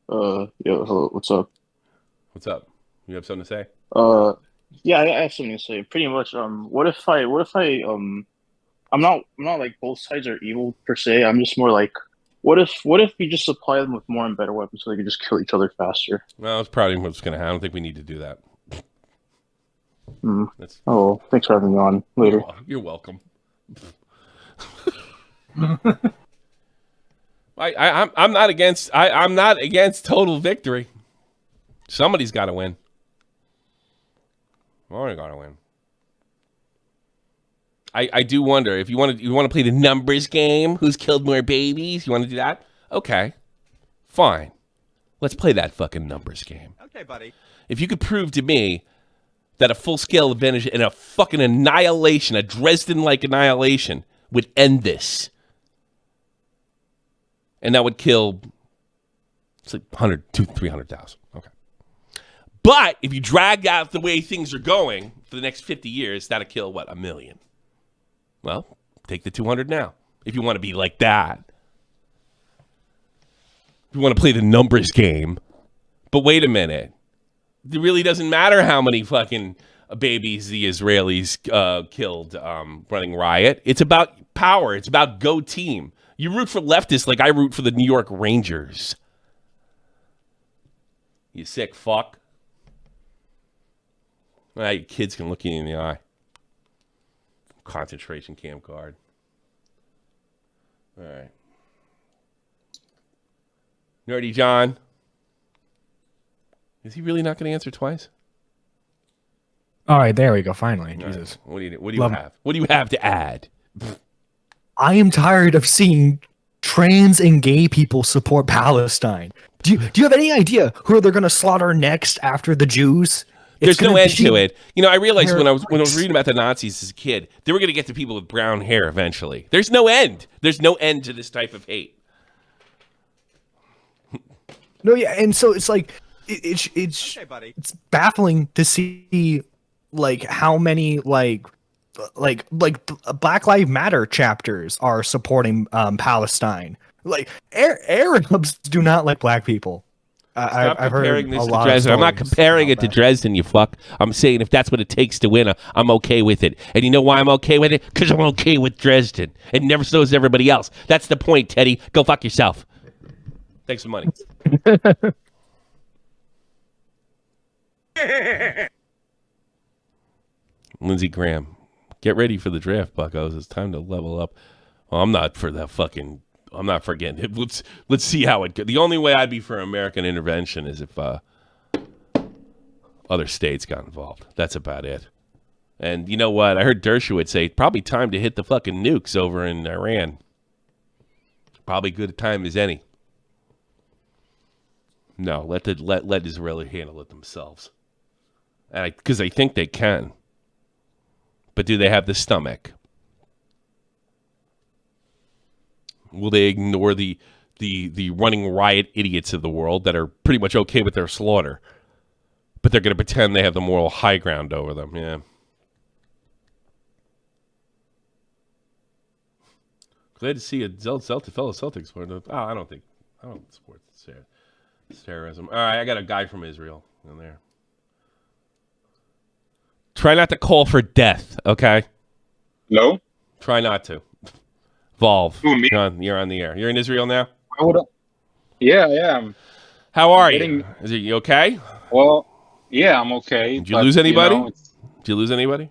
Hello, what's up? What's up? You have something to say? Yeah, I have something to say. Pretty much, what if I, I'm not like both sides are evil per se. I'm just more like, what if we just supply them with more and better weapons so they can just kill each other faster? Well, that's probably what's going to happen. I don't think we need to do that. Oh, thanks for having me on. Later. You're welcome. I'm not against total victory. Somebody's got to win. We're got to win. I do wonder if you want to play the numbers game. Who's killed more babies? You want to do that? Okay, fine. Let's play that fucking numbers game. Okay, buddy. If you could prove to me that a full-scale advantage and a fucking annihilation, a Dresden-like annihilation, would end this, and that would kill, it's like 100, 200, 300,000. Okay. But if you drag out the way things are going for the next 50 years, that'll kill, what, 1 million? Well, take the 200 now, if you want to be like that. If you want to play the numbers game. But wait a minute. It really doesn't matter how many fucking babies the Israelis killed running riot. It's about power. It's about go team. You root for leftists like I root for the New York Rangers. You sick fuck. Now your kids can look you in the eye. Concentration camp guard. All right. Nerdy John. Is he really not going to answer twice? All right, there we go. Finally, Jesus. Right. What do you have? What do you have to add? I am tired of seeing trans and gay people support Palestine. Do you have any idea who they're going to slaughter next after the Jews? There's no end to it. You know, I realized when I was reading about the Nazis as a kid, they were going to get to people with brown hair eventually. There's no end. There's no end to this type of hate. No, yeah, and so it's like it's Okay, buddy. it's baffling to see like how many like Black Lives Matter chapters are supporting Palestine. Like Arabs do not like black people. I've heard this to Dresden. I'm not comparing it to Dresden, you fuck. I'm saying if that's what it takes to win, I'm okay with it. And you know why I'm okay with it? Because I'm okay with Dresden. And never so is everybody else. That's the point, Teddy. Go fuck yourself. Thanks for money. Lindsey Graham, get ready for the draft, buckos. It's time to level up. Well, I'm not for that fucking... I'm not forgetting it. Let's see how it goes. The only way I'd be for American intervention is if other states got involved. That's about it. And you know what? I heard Dershowitz say probably time to hit the fucking nukes over in Iran. Probably good a time as any. No, let Israel handle it themselves. And because I think they can. But do they have the stomach? Will they ignore the running riot idiots of the world that are pretty much okay with their slaughter, but they're going to pretend they have the moral high ground over them? Yeah. Glad to see a fellow Celtics supporter. Oh, I don't support terrorism. All right, I got a guy from Israel in there. Try not to call for death, okay? Hello? Try not to. Volve, Who, me? you're on the air. You're in Israel now? Yeah, I am. How are you? Is you okay? Well, yeah, I'm okay. Did you lose anybody? Did you lose anybody?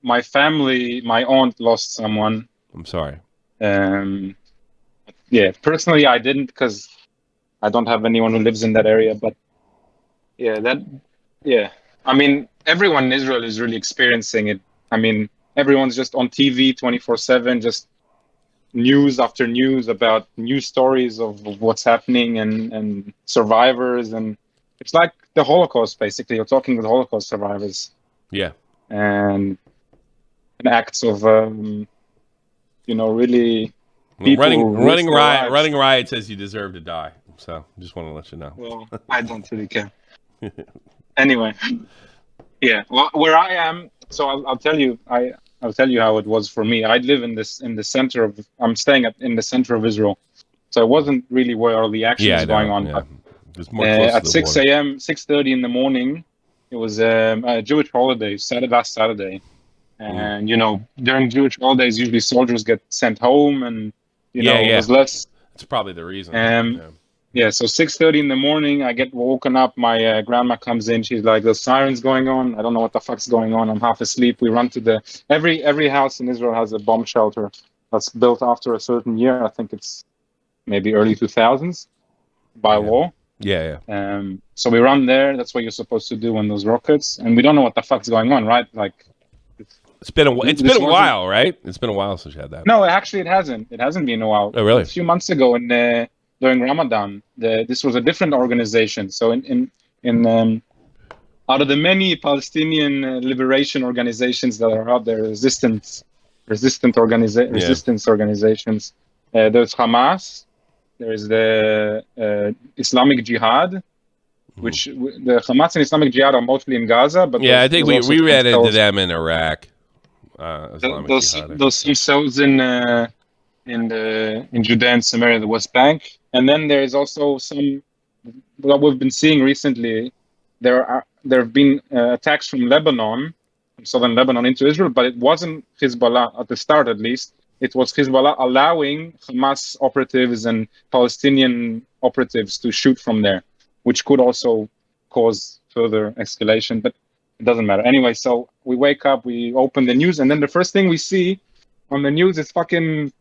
My family, my aunt lost someone. I'm sorry. Yeah, personally, I didn't because I don't have anyone who lives in that area. But yeah, I mean, everyone in Israel is really experiencing it. I mean, everyone's just on TV 24/7, just news after news about news stories of what's happening and survivors, and it's like the Holocaust. Basically, you're talking with Holocaust survivors. Yeah, and acts of really running riot says you deserve to die. So just want to let you know. Well, I don't really care. Anyway, yeah. Well, where I am, so I'll tell you. I'll tell you how it was for me. I live in the center of. I'm staying in the center of Israel, so it wasn't really where all the action is going on. Yeah. But, at 6 a.m., 6:30 in the morning, it was a Jewish holiday, last Saturday. And, during Jewish holidays, usually soldiers get sent home and, it was less. That's probably the reason. So 6:30 in the morning, I get woken up. My grandma comes in. She's like, there's sirens going on. I don't know what the fuck's going on. I'm half asleep. We run to every house in Israel has a bomb shelter that's built after a certain year. I think it's maybe early 2000s by law. Yeah. So we run there. That's what you're supposed to do when those rockets. And we don't know what the fuck's going on, right? Like, it's been a while, right? It's been a while since you had that. No, actually, it hasn't. It hasn't been a while. Oh, really? A few months ago, during Ramadan, this was a different organization. So out of the many Palestinian liberation organizations that are out there, resistance organizations, there's Hamas, there's the Islamic Jihad, which the Hamas and Islamic Jihad are mostly in Gaza. But I think we ran into them in Iraq. Those cells in Judea and Samaria, the West Bank, and then there is also some. What we've been seeing recently, there have been attacks from Lebanon, from southern Lebanon into Israel, but it wasn't Hezbollah at the start, at least. It was Hezbollah allowing Hamas operatives and Palestinian operatives to shoot from there, which could also cause further escalation, but it doesn't matter. Anyway, so we wake up, we open the news, and then the first thing we see on the news is fucking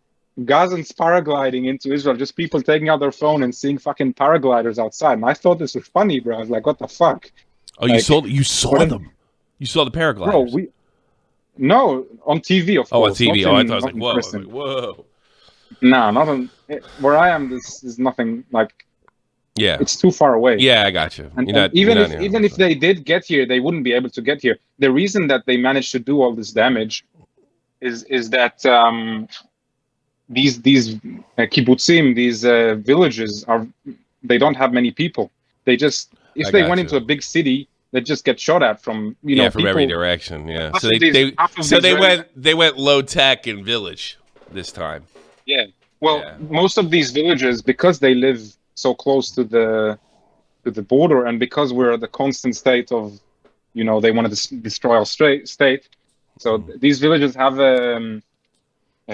Gazans paragliding into Israel, just people taking out their phone and seeing fucking paragliders outside. And I thought this was funny, bro. I was like, what the fuck? Oh, you saw them? You saw the paragliders? Bro, no, on TV, of course. Oh, on TV. I thought it was like, whoa. No, not on. Where I am, this is nothing like. Yeah, it's too far away. Yeah, I got you. And even if they did get here, they wouldn't be able to get here. The reason that they managed to do all this damage is that these kibbutzim, these villages they don't have many people. They just if they went into a big city, they just get shot at from from people, every direction. Yeah, so they went low tech in village this time. Yeah, well, most of these villages, because they live so close to the border, and because we're at the constant state of, they want to destroy our state. So these villages have a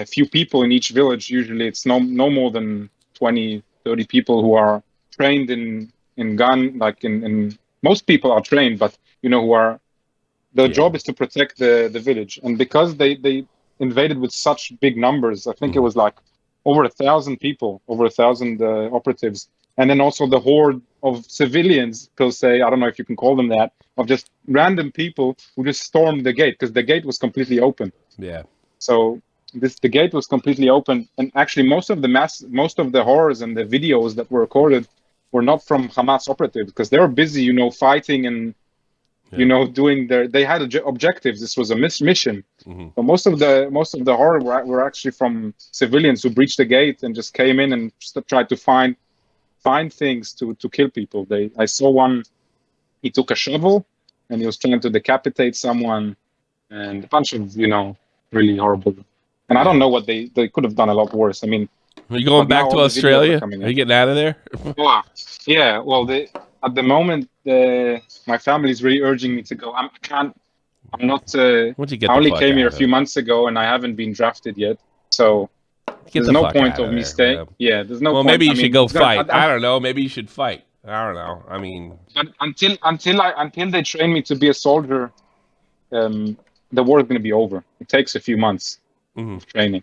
few people in each village. Usually, it's no more than 20, 30 people who are trained in gun. Like in most people are trained, but who are their job is to protect the village. And because they invaded with such big numbers, I think it was like over 1,000 people, over 1,000 operatives. And then also the horde of civilians, per se, I don't know if you can call them that, of just random people who just stormed the gate, because the gate was completely open. Yeah. So the gate was completely open, and actually most of the horrors and the videos that were recorded were not from Hamas operatives, because they were busy, fighting and doing they had objectives. This was a mission. But most of the horror were actually from civilians who breached the gate and just came in and just tried to find things to kill people. I saw one. He took a shovel and he was trying to decapitate someone, and a bunch of really horrible. And I don't know what they could have done a lot worse. I mean, are you going back to Australia? Are you getting out of there? Well, yeah. Well, at the moment, my family is really urging me to go. I not. I only came here a few months ago, and I haven't been drafted yet. So there's no point of me staying. Yeah, there's no. Well, point. maybe you should go fight. I don't know. Maybe you should fight. I don't know. I mean, but until they train me to be a soldier, the war is going to be over. It takes a few months of training,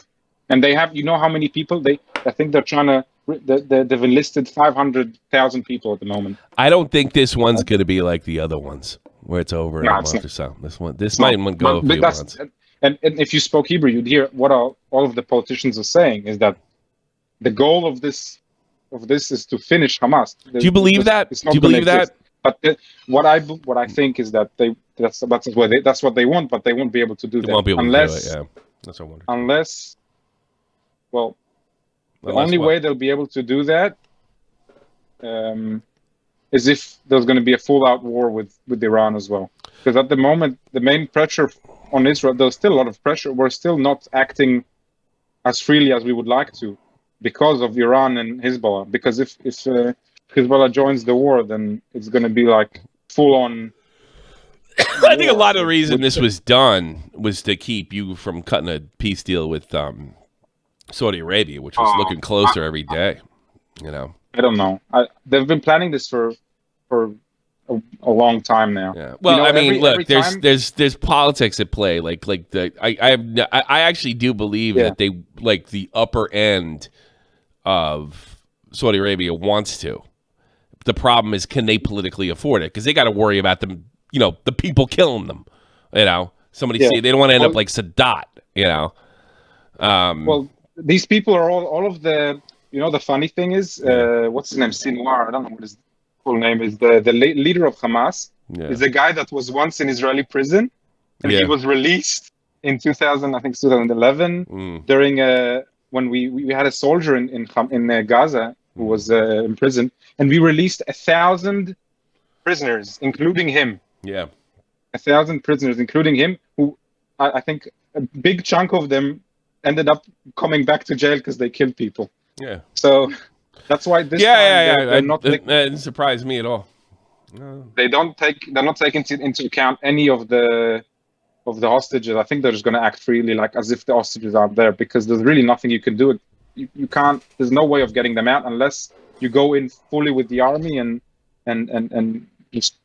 and they have. You know how many people I think they're trying to. They've enlisted 500,000 people at the moment. I don't think this one's going to be like the other ones, where it's over in a month or so. This might go a few months. And if you spoke Hebrew, you'd hear what all of the politicians are saying is that the goal of this is to finish Hamas. Do you believe that? Do you believe that? But what I think is that that's what they want, but they won't be able to do that unless yeah. That's what I wonder. Unless the only way they'll be able to do that is if there's going to be a full-out war with Iran as well. Because at the moment, the main pressure on Israel, there's still a lot of pressure. We're still not acting as freely as we would like to because of Iran and Hezbollah. Because if Hezbollah joins the war, then it's going to be like full-on. I think a lot of the reason this was done was to keep you from cutting a peace deal with Saudi Arabia, which was looking closer every day. I don't know. They've been planning this for a long time now. Yeah. Well, I mean, look, there's politics at play. I actually do believe that they the upper end of Saudi Arabia wants to. The problem is, can they politically afford it? Because they got to worry about them. The people killing them. Somebody say they don't want to end up like Sadat. Well, these people are all of the. The funny thing is, what's his name? Sinwar. I don't know what his full name is. The leader of Hamas is a guy that was once in Israeli prison, and he was released in 2011 during when we had a soldier in Gaza who was in prison, and we released 1,000 prisoners, including him. Yeah, 1,000 prisoners, including him. Who I think a big chunk of them ended up coming back to jail because they killed people. Yeah. So that's why this time that didn't surprise me at all. They're not taking into account any of the hostages. I think they're just going to act freely, like as if the hostages aren't there, because there's really nothing you can do. You can't. There's no way of getting them out unless you go in fully with the army and just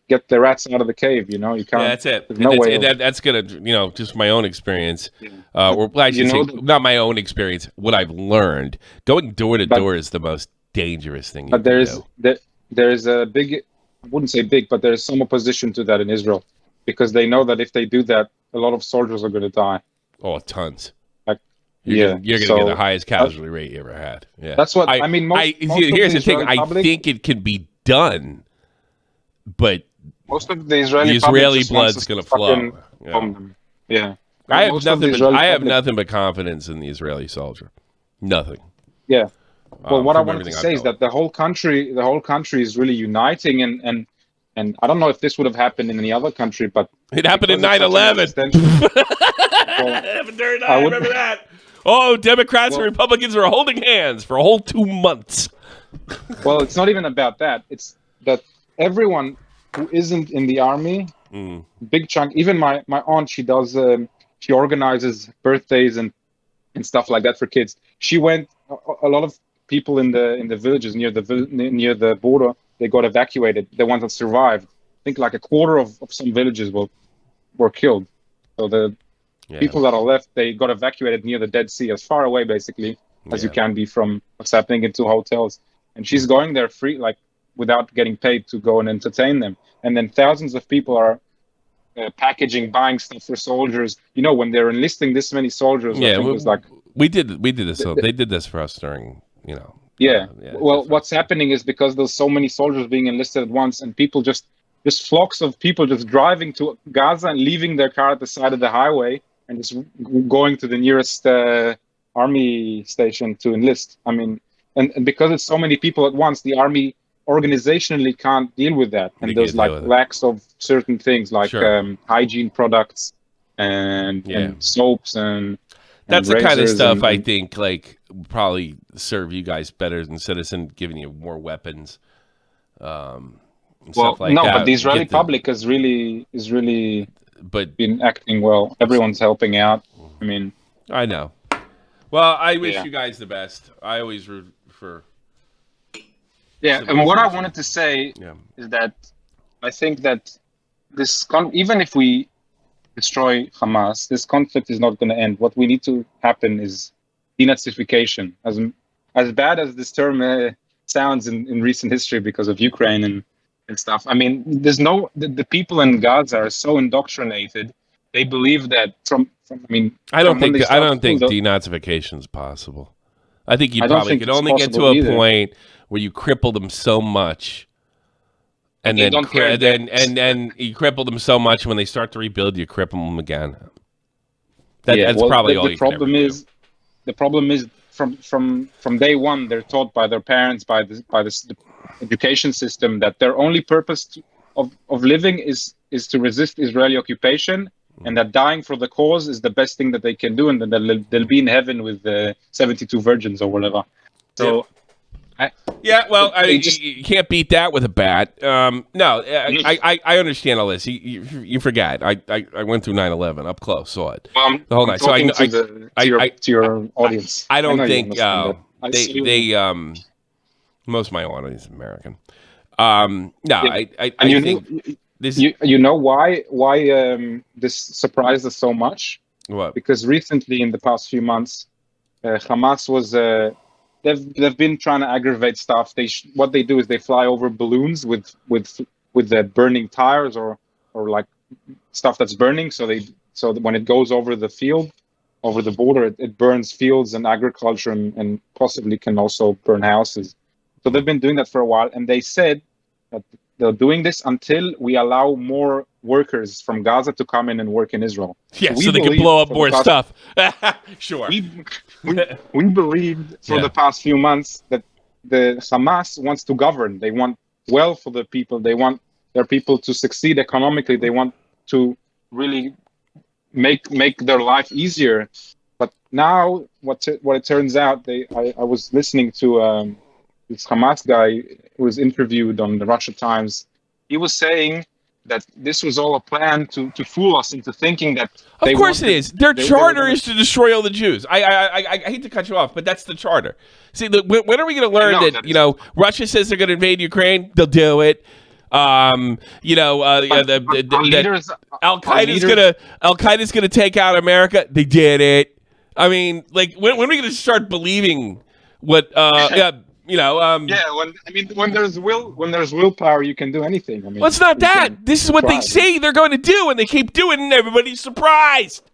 get the rats out of the cave. You can't. Yeah, that's it. That's gonna, just my own experience, or I should say, not my own experience. What I've learned, going door to door is the most dangerous thing. But there is a big, I wouldn't say big, but there is some opposition to that in Israel, because they know that if they do that, a lot of soldiers are going to die. Oh, tons. You're going to get the highest casualty rate you ever had. Yeah, that's what I mean. Here's the thing: I think it can be done, but most of the Israeli blood's going to flow. Yeah. I have nothing but confidence in the Israeli soldier. Nothing. Yeah. Well, what I wanted to say is that the whole country is really uniting, and I don't know if this would have happened in any other country, but it happened in 9/11. I remember that. Oh, Democrats and Republicans were holding hands for a whole 2 months. Well, it's not even about that. It's that everyone who isn't in the army, big chunk. Even my aunt, she organizes birthdays and stuff like that for kids. She went. A lot of people in the villages near the border, they got evacuated. The ones that survived, I think, like a quarter of some villages were killed. So the people that are left, they got evacuated near the Dead Sea, as far away basically as you can be from what's happening into hotels. And she's going there free, like without getting paid, to go and entertain them. And then thousands of people are packaging, buying stuff for soldiers. When they're enlisting this many soldiers, I think it was like we did this. So they did this for us during, Well, what's happening is because there's so many soldiers being enlisted at once, and people just just flocks of people just driving to Gaza and leaving their car at the side of the highway and just going to the nearest army station to enlist. I mean, and because it's so many people at once, the army organizationally can't deal with that. And there's like lacks of certain things like hygiene products and soaps and that's the kind of stuff and I think like probably serve you guys better than Citizen giving you more weapons. Well, like no, that. but the Israeli public is really been acting well. Everyone's helping out. I mean, I know. Well, I wish you guys the best. I always root for. Yeah, and what I wanted to say is that I think that this even if we destroy Hamas, this conflict is not going to end. What we need to happen is denazification. As bad as this term sounds in recent history because of Ukraine and stuff. I mean, the people in Gaza are so indoctrinated. They believe that I don't think denazification is possible. I think you probably could only get to a point where you cripple them so much, and then you cripple them so much when they start to rebuild, you cripple them again. That's probably all. The problem is from day one, they're taught by their parents, by the education system, that their only purpose of living is to resist Israeli occupation, and that dying for the cause is the best thing that they can do, and then they'll be in heaven with the 72 virgins or whatever. So, you can't beat that with a bat. No, I understand all this. You forget. I went through 9/11 up close, saw it. Well, the whole night. So to your audience. I don't think they most of my audience is American. I think this. You know why this surprised us so much? What? Because recently, in the past few months, Hamas was. They've been trying to aggravate stuff. What they do is they fly over balloons with the burning tires or like stuff that's burning. So that when it goes over the field, over the border, it burns fields and agriculture and possibly can also burn houses. So they've been doing that for a while, and they said that they're doing this until we allow more workers from Gaza to come in and work in Israel. Yeah, so they can blow up more stuff. Sure. We believed for the past few months that the Hamas wants to govern. They want well for the people. They want their people to succeed economically. They want to really make their life easier. But now, what it turns out, I was listening to this Hamas guy who was interviewed on the Russia Times. He was saying that this was all a plan to fool us into thinking that. Of course it is. Their charter is to destroy all the Jews. I hate to cut you off, but that's the charter. See, when are we going to learn that Russia says they're going to invade Ukraine? They'll do it. Al Qaeda's going to take out America. They did it. I mean, like when are we going to start believing what? When there's willpower, you can do anything. I mean, well, it's not that. This is what they say they're going to do, and they keep doing it, and everybody's surprised.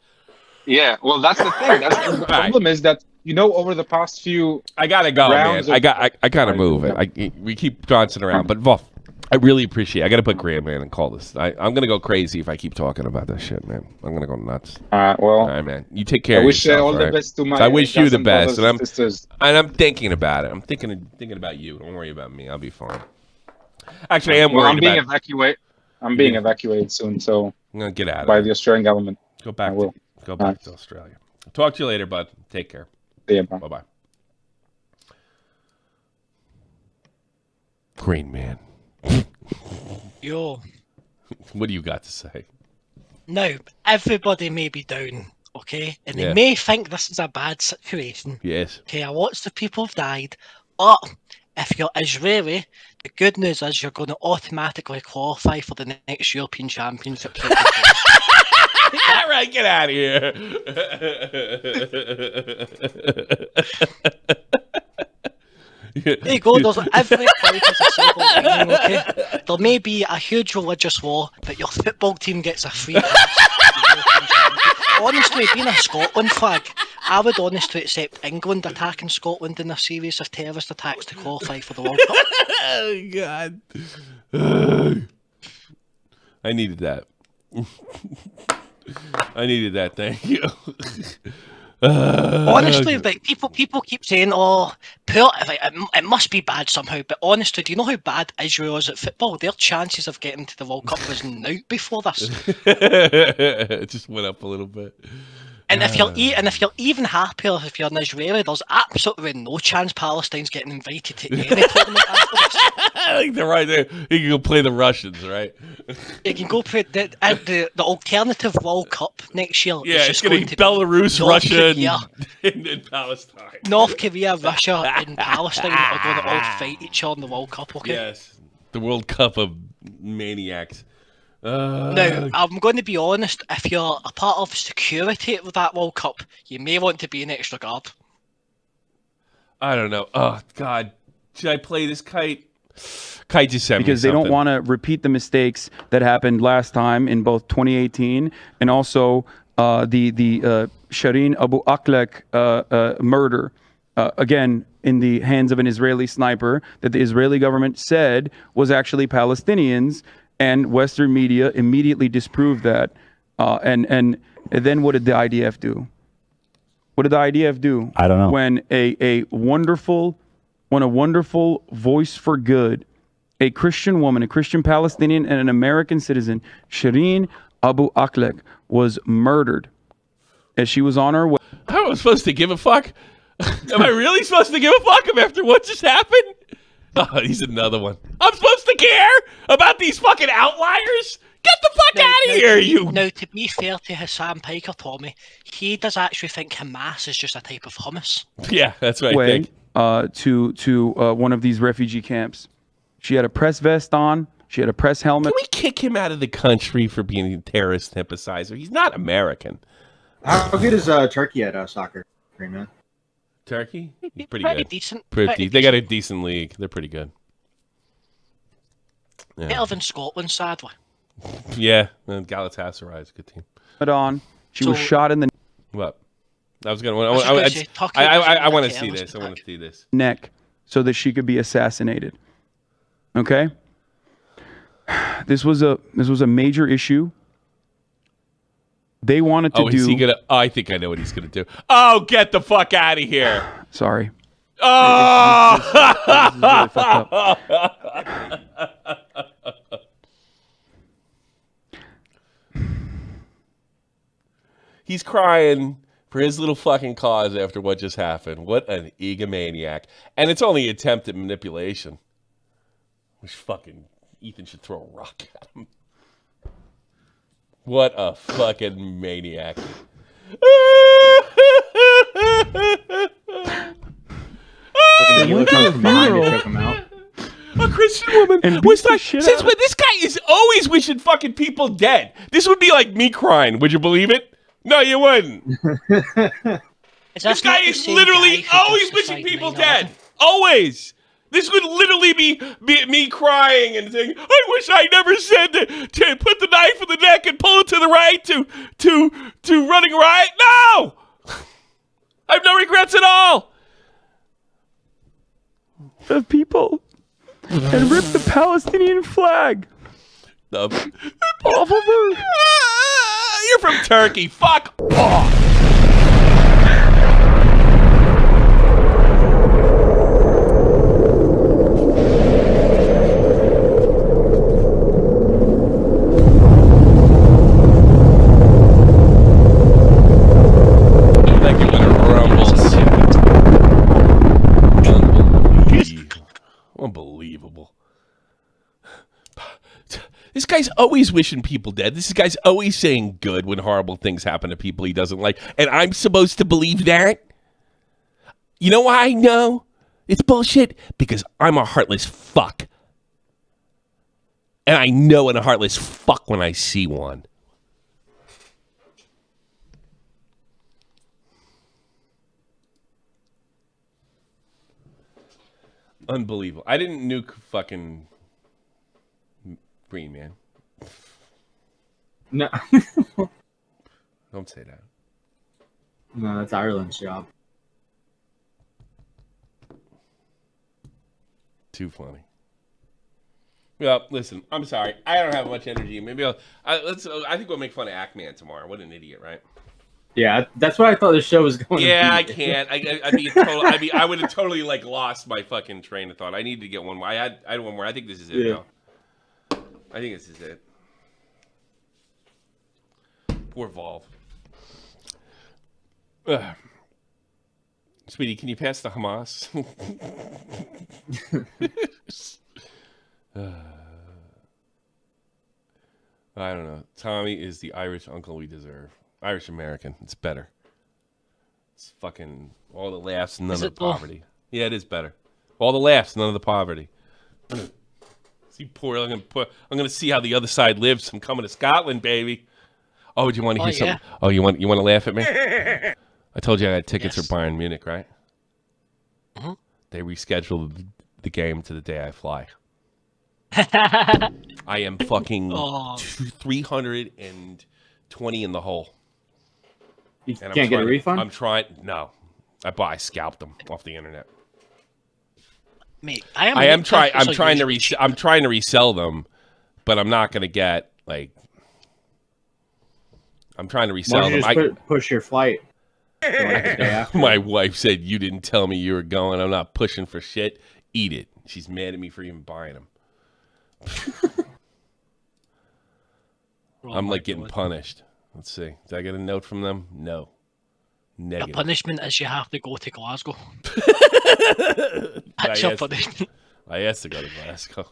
Yeah, well, that's the thing. The problem is that over the past few. I gotta go, man. I gotta move it. We keep dancing around, but Wolf, I really appreciate it. I gotta put Grandman and call this. I'm gonna go crazy if I keep talking about this shit, man. I'm gonna go nuts. All right, man. You take care. I wish yourself, all the best to my. I wish you the best, and sisters. I'm thinking about it. I'm thinking about you. Don't worry about me. I'll be fine. Actually, I am worried. I'm being evacuated soon, so I'm gonna get out by the Australian government. Go back to Australia. I'll talk to you later, bud. Take care. See you, bye. Bye. Green Man. Yo. What do you got to say? Now, everybody may be down, okay? And they may think this is a bad situation. Yes. Okay, lots of people have died. But if you're Israeli, the good news is you're going to automatically qualify for the next European Championships. All right, get out of here. There you go. There's every fight is a single winning, okay? There may be a huge religious war, but your football team gets a free pass. Honestly, being a Scotland flag, I would honestly accept England attacking Scotland in a series of terrorist attacks to qualify for the World Cup. Oh, God. I needed that. I needed that. Thank you. Honestly, like people keep saying, "Oh, poor, it must be bad somehow." But honestly, do you know how bad Israel is at football? Their chances of getting to the World Cup was out before this. It just went up a little bit. And if you're even happier if you're an Israeli, there's absolutely no chance Palestine's getting invited to any tournament after this. I think they're right there. You can go play the Russians, right? You can go play the alternative World Cup next year. Yeah, it's going to be Belarus, Russia, and Palestine. North Korea, Russia, and Palestine are going to all fight each other in the World Cup. Okay. Yes, the World Cup of maniacs. Now, I'm going to be honest, if you're a part of security with that World Cup, you may want to be an extra guard. I don't know. Oh, God. Should I play this Kite? Kite just sent me because they something. don't want to repeat the mistakes that happened last time in both 2018 and also the Shireen Abu Akleh murder. Again, in the hands of an Israeli sniper that the Israeli government said was actually Palestinians. And Western media immediately disproved that. And then what did the IDF do? What did the IDF do? I don't know. When a wonderful voice for good, a Christian woman, a Christian Palestinian, and an American citizen, Shireen Abu Akleh, was murdered as she was on her way. How am I supposed to give a fuck? Am I really supposed to give a fuck after what just happened? Oh, he's another one. I'm supposed to care about these fucking outliers? Get the fuck out of here, you! Now, to be fair to Hassan Piker, Tommy, he does actually think Hamas is just a type of hummus. Yeah, that's what I think. To one of these refugee camps. She had a press vest on. She had a press helmet. Can we kick him out of the country for being a terrorist sympathizer? He's not American. How good is Turkey at soccer, man? Turkey? He's pretty Pretty good. decent. Pretty. They got a decent league. They're pretty good. Yeah. Better than Scotland, sadly. Yeah, and Galatasaray is a good team. She was shot in the what? I was gonna. I want to see this. I want to see this neck so that she could be assassinated. Okay. This was a major issue. They wanted to do. Is he gonna? Oh, I think I know what he's gonna do. Oh, get the fuck out of here! Sorry. Oh! This is really fucked up. He's crying for his little fucking cause after what just happened. What an egomaniac! And it's only attempted manipulation. Which fucking Ethan should throw a rock at him. What a fucking maniac. A Christian woman was like, since when this guy is always wishing fucking people dead. This would be like me crying. Would you believe it? No, you wouldn't. This guy is literally always wishing people dead. Always. This would literally be me crying and saying, I wish I never said to put the knife in the neck and pull it to the right to running right. No! I have no regrets at all. Of people and rip the Palestinian flag off of her. You're from Turkey. Fuck off. Unbelievable. This guy's always wishing people dead. This guy's always saying good when horrible things happen to people he doesn't like. And I'm supposed to believe that? You know why I know? It's bullshit. Because I'm a heartless fuck. And I know I'm a heartless fuck when I see one. Unbelievable. I didn't nuke fucking Green Man. No. Don't say that. No, that's Ireland's job. Too funny. Well, listen, I'm sorry. I don't have much energy. Maybe I think we'll make fun of Ackman tomorrow. What an idiot, right? Yeah, that's what I thought the show was going to be. Yeah, I can't. I would have totally like lost my fucking train of thought. I need to get one more. I had one more. I think this is it now. I think this is it. Poor Volve. Sweetie, can you pass the Hamas? I don't know. Tommy is the Irish uncle we deserve. Irish American. It's better. It's fucking all the laughs, none of the poverty. Yeah, it is better. All the laughs, none of the poverty. See, I'm gonna see how the other side lives. I'm coming to Scotland, baby. Oh, do you want to hear something? Oh, you want to laugh at me? I told you I had tickets for Bayern Munich, right? Mm-hmm. They rescheduled the game to the day I fly. I am fucking 320 in the hole. You can't get a refund? I'm trying. No, I scalped them off the internet. Mate, I'm trying to resell them, but I'm not gonna get like. I'm trying to resell them. Push your flight. My wife said you didn't tell me you were going. I'm not pushing for shit. Eat it. She's mad at me for even buying them. I'm like getting punished. Let's see. Did I get a note from them? No. Negative. The punishment is you have to go to Glasgow. That's your punishment. I asked to go to Glasgow.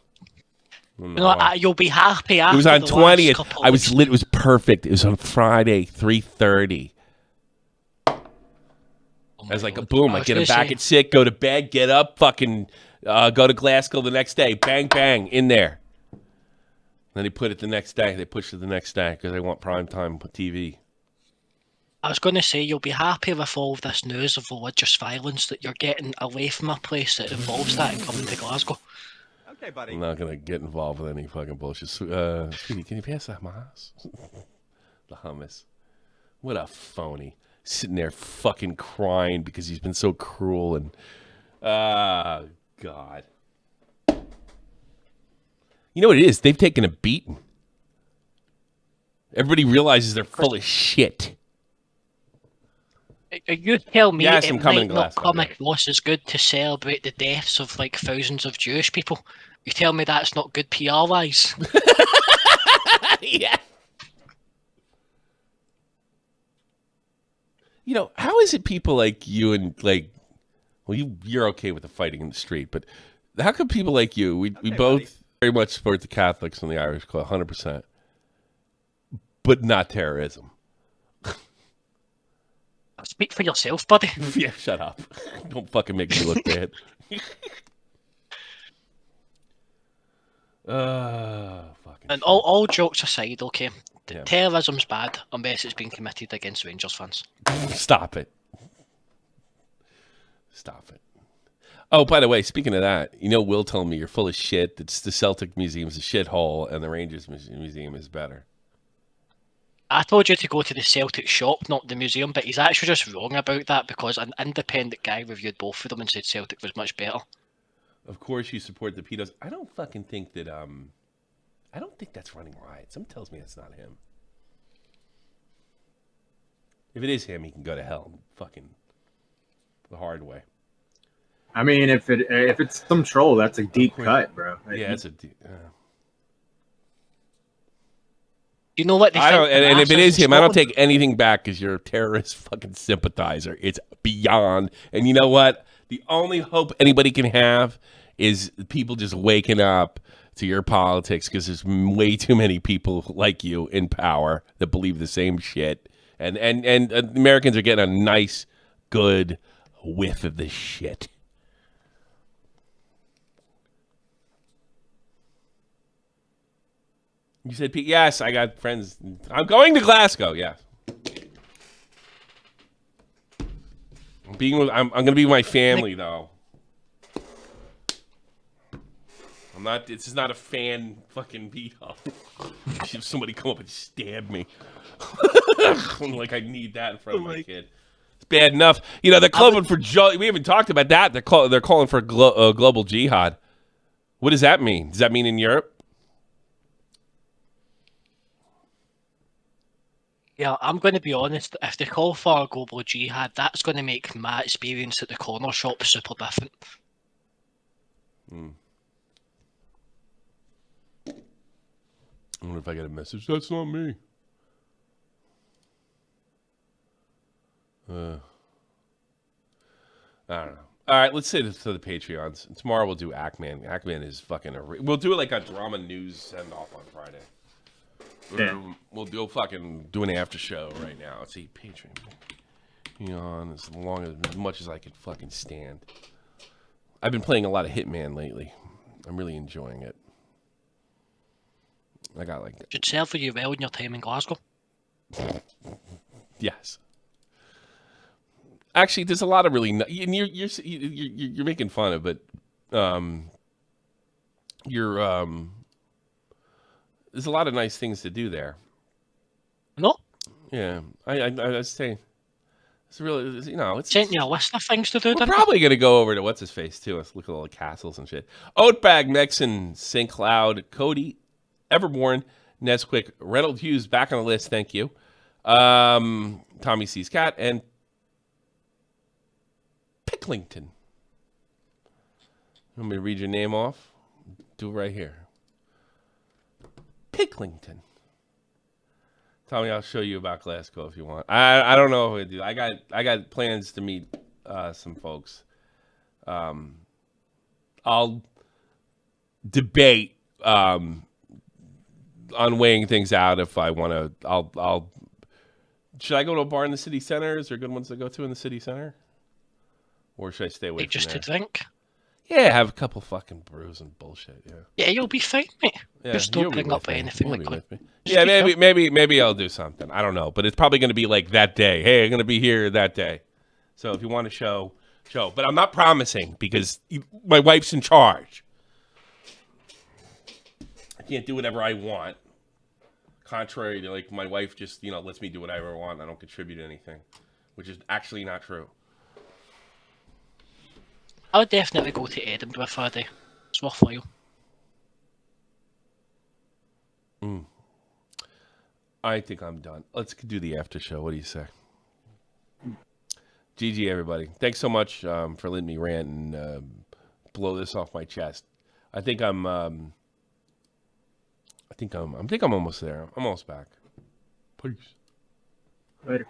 You'll be happy after it was on the 20th. It was perfect. It was on Friday, 3:30. I was like, boom, I get him back at 6, go to bed, get up, fucking go to Glasgow the next day. Bang, bang, in there. Then they put it the next day. They pushed it the next day because they want prime time TV. I was going to say, you'll be happy with all of this news of religious violence that you're getting away from a place that involves that and coming to Glasgow. Okay, buddy. I'm not going to get involved with any fucking bullshit. Sweetie, can you pass that hummus? The hummus. What a phony. Sitting there fucking crying because he's been so cruel and... God. You know what it is? They've taken a beating. Everybody realizes they're full of shit. You tell me yes, it might not come across as good to celebrate the deaths of like thousands of Jewish people. You tell me that's not good PR-wise. Yeah. You know, how is it people like you and like, well, you're okay with the fighting in the street, but how come people like you, we both very much support the Catholics and the Irish Club, 100%, but not terrorism? Speak for yourself, buddy. Yeah, shut up. Don't fucking make me look bad. And all jokes aside, okay, terrorism's bad unless it's been committed against Rangers fans. Stop it. Stop it. Oh, by the way, speaking of that, you know, Will told me you're full of shit. It's the Celtic Museum's a shithole and the Rangers Museum is better. I told you to go to the Celtic shop, not the museum, but he's actually just wrong about that because an independent guy reviewed both of them and said Celtic was much better. Of course you support the pedos. I don't fucking think that, I don't think that's running riot. Something tells me that's not him. If it is him, he can go to hell. Fucking the hard way. I mean, if it's some troll, that's a deep cut, bro. Yeah, it's a deep... You know what? And if it is him, I don't take anything back because you're a terrorist fucking sympathizer. It's beyond. And you know what? The only hope anybody can have is people just waking up to your politics because there's way too many people like you in power that believe the same shit. And Americans are getting a nice, good whiff of this shit. You said, Pete, yes, I got friends. I'm going to Glasgow, yes. I'm going to be with my family, though. I'm not, this is not a fan fucking beat up. If somebody come up and stab me. I'm like, I need that in front of my kid. It's bad enough. You know, they're calling for, we haven't talked about that. They're calling for global jihad. What does that mean? Does that mean in Europe? Yeah, I'm going to be honest. If they call for a global jihad, that's going to make my experience at the corner shop super different. I wonder if I get a message. That's not me. I don't know. All right, let's say this to the Patreons. Tomorrow we'll do Ackman. Ackman is fucking we'll do it like a drama news send off on Friday. Yeah. We'll do an after show right now. Let's see, Patreon. On as much as I can fucking stand. I've been playing a lot of Hitman lately. I'm really enjoying it. I got like Should serve for you well in your time in Glasgow. Yes. Actually, there's a lot of really. You're making fun of it. There's a lot of nice things to do there. No. Yeah, I say it's really it's sent you a list of things to do. We're probably gonna go over to what's his face too. Let's look at all the castles and shit. Oatbag, Mexon, St. Cloud, Cody, Everborn, Nesquick, Reynolds Hughes back on the list. Thank you. Tommy C's Cat and Picklington. Want me to read your name off? Do it right here. Picklington. Tommy, I'll show you about Glasgow if you want. I don't know if I do. I got plans to meet some folks. I'll debate on weighing things out if I want to. I'll. Should I go to a bar in the city center? Is there good ones to go to in the city center? Or should I stay away from just there? to drink? Yeah, have a couple fucking brews and bullshit. Yeah. Yeah, you'll be fine, mate. Yeah, just don't bring up anything like that. Yeah, maybe I'll do something. I don't know, but it's probably going to be like that day. Hey, I'm going to be here that day. So if you want to show. But I'm not promising because my wife's in charge. I can't do whatever I want. Contrary to like my wife just lets me do whatever I want. I don't contribute anything, which is actually not true. I would definitely go to Edinburgh for a day. It's worthwhile. I think I'm done. Let's do the after show. What do you say? GG, everybody. Thanks so much for letting me rant and blow this off my chest. I think I'm almost there. I'm almost back. Peace. Later.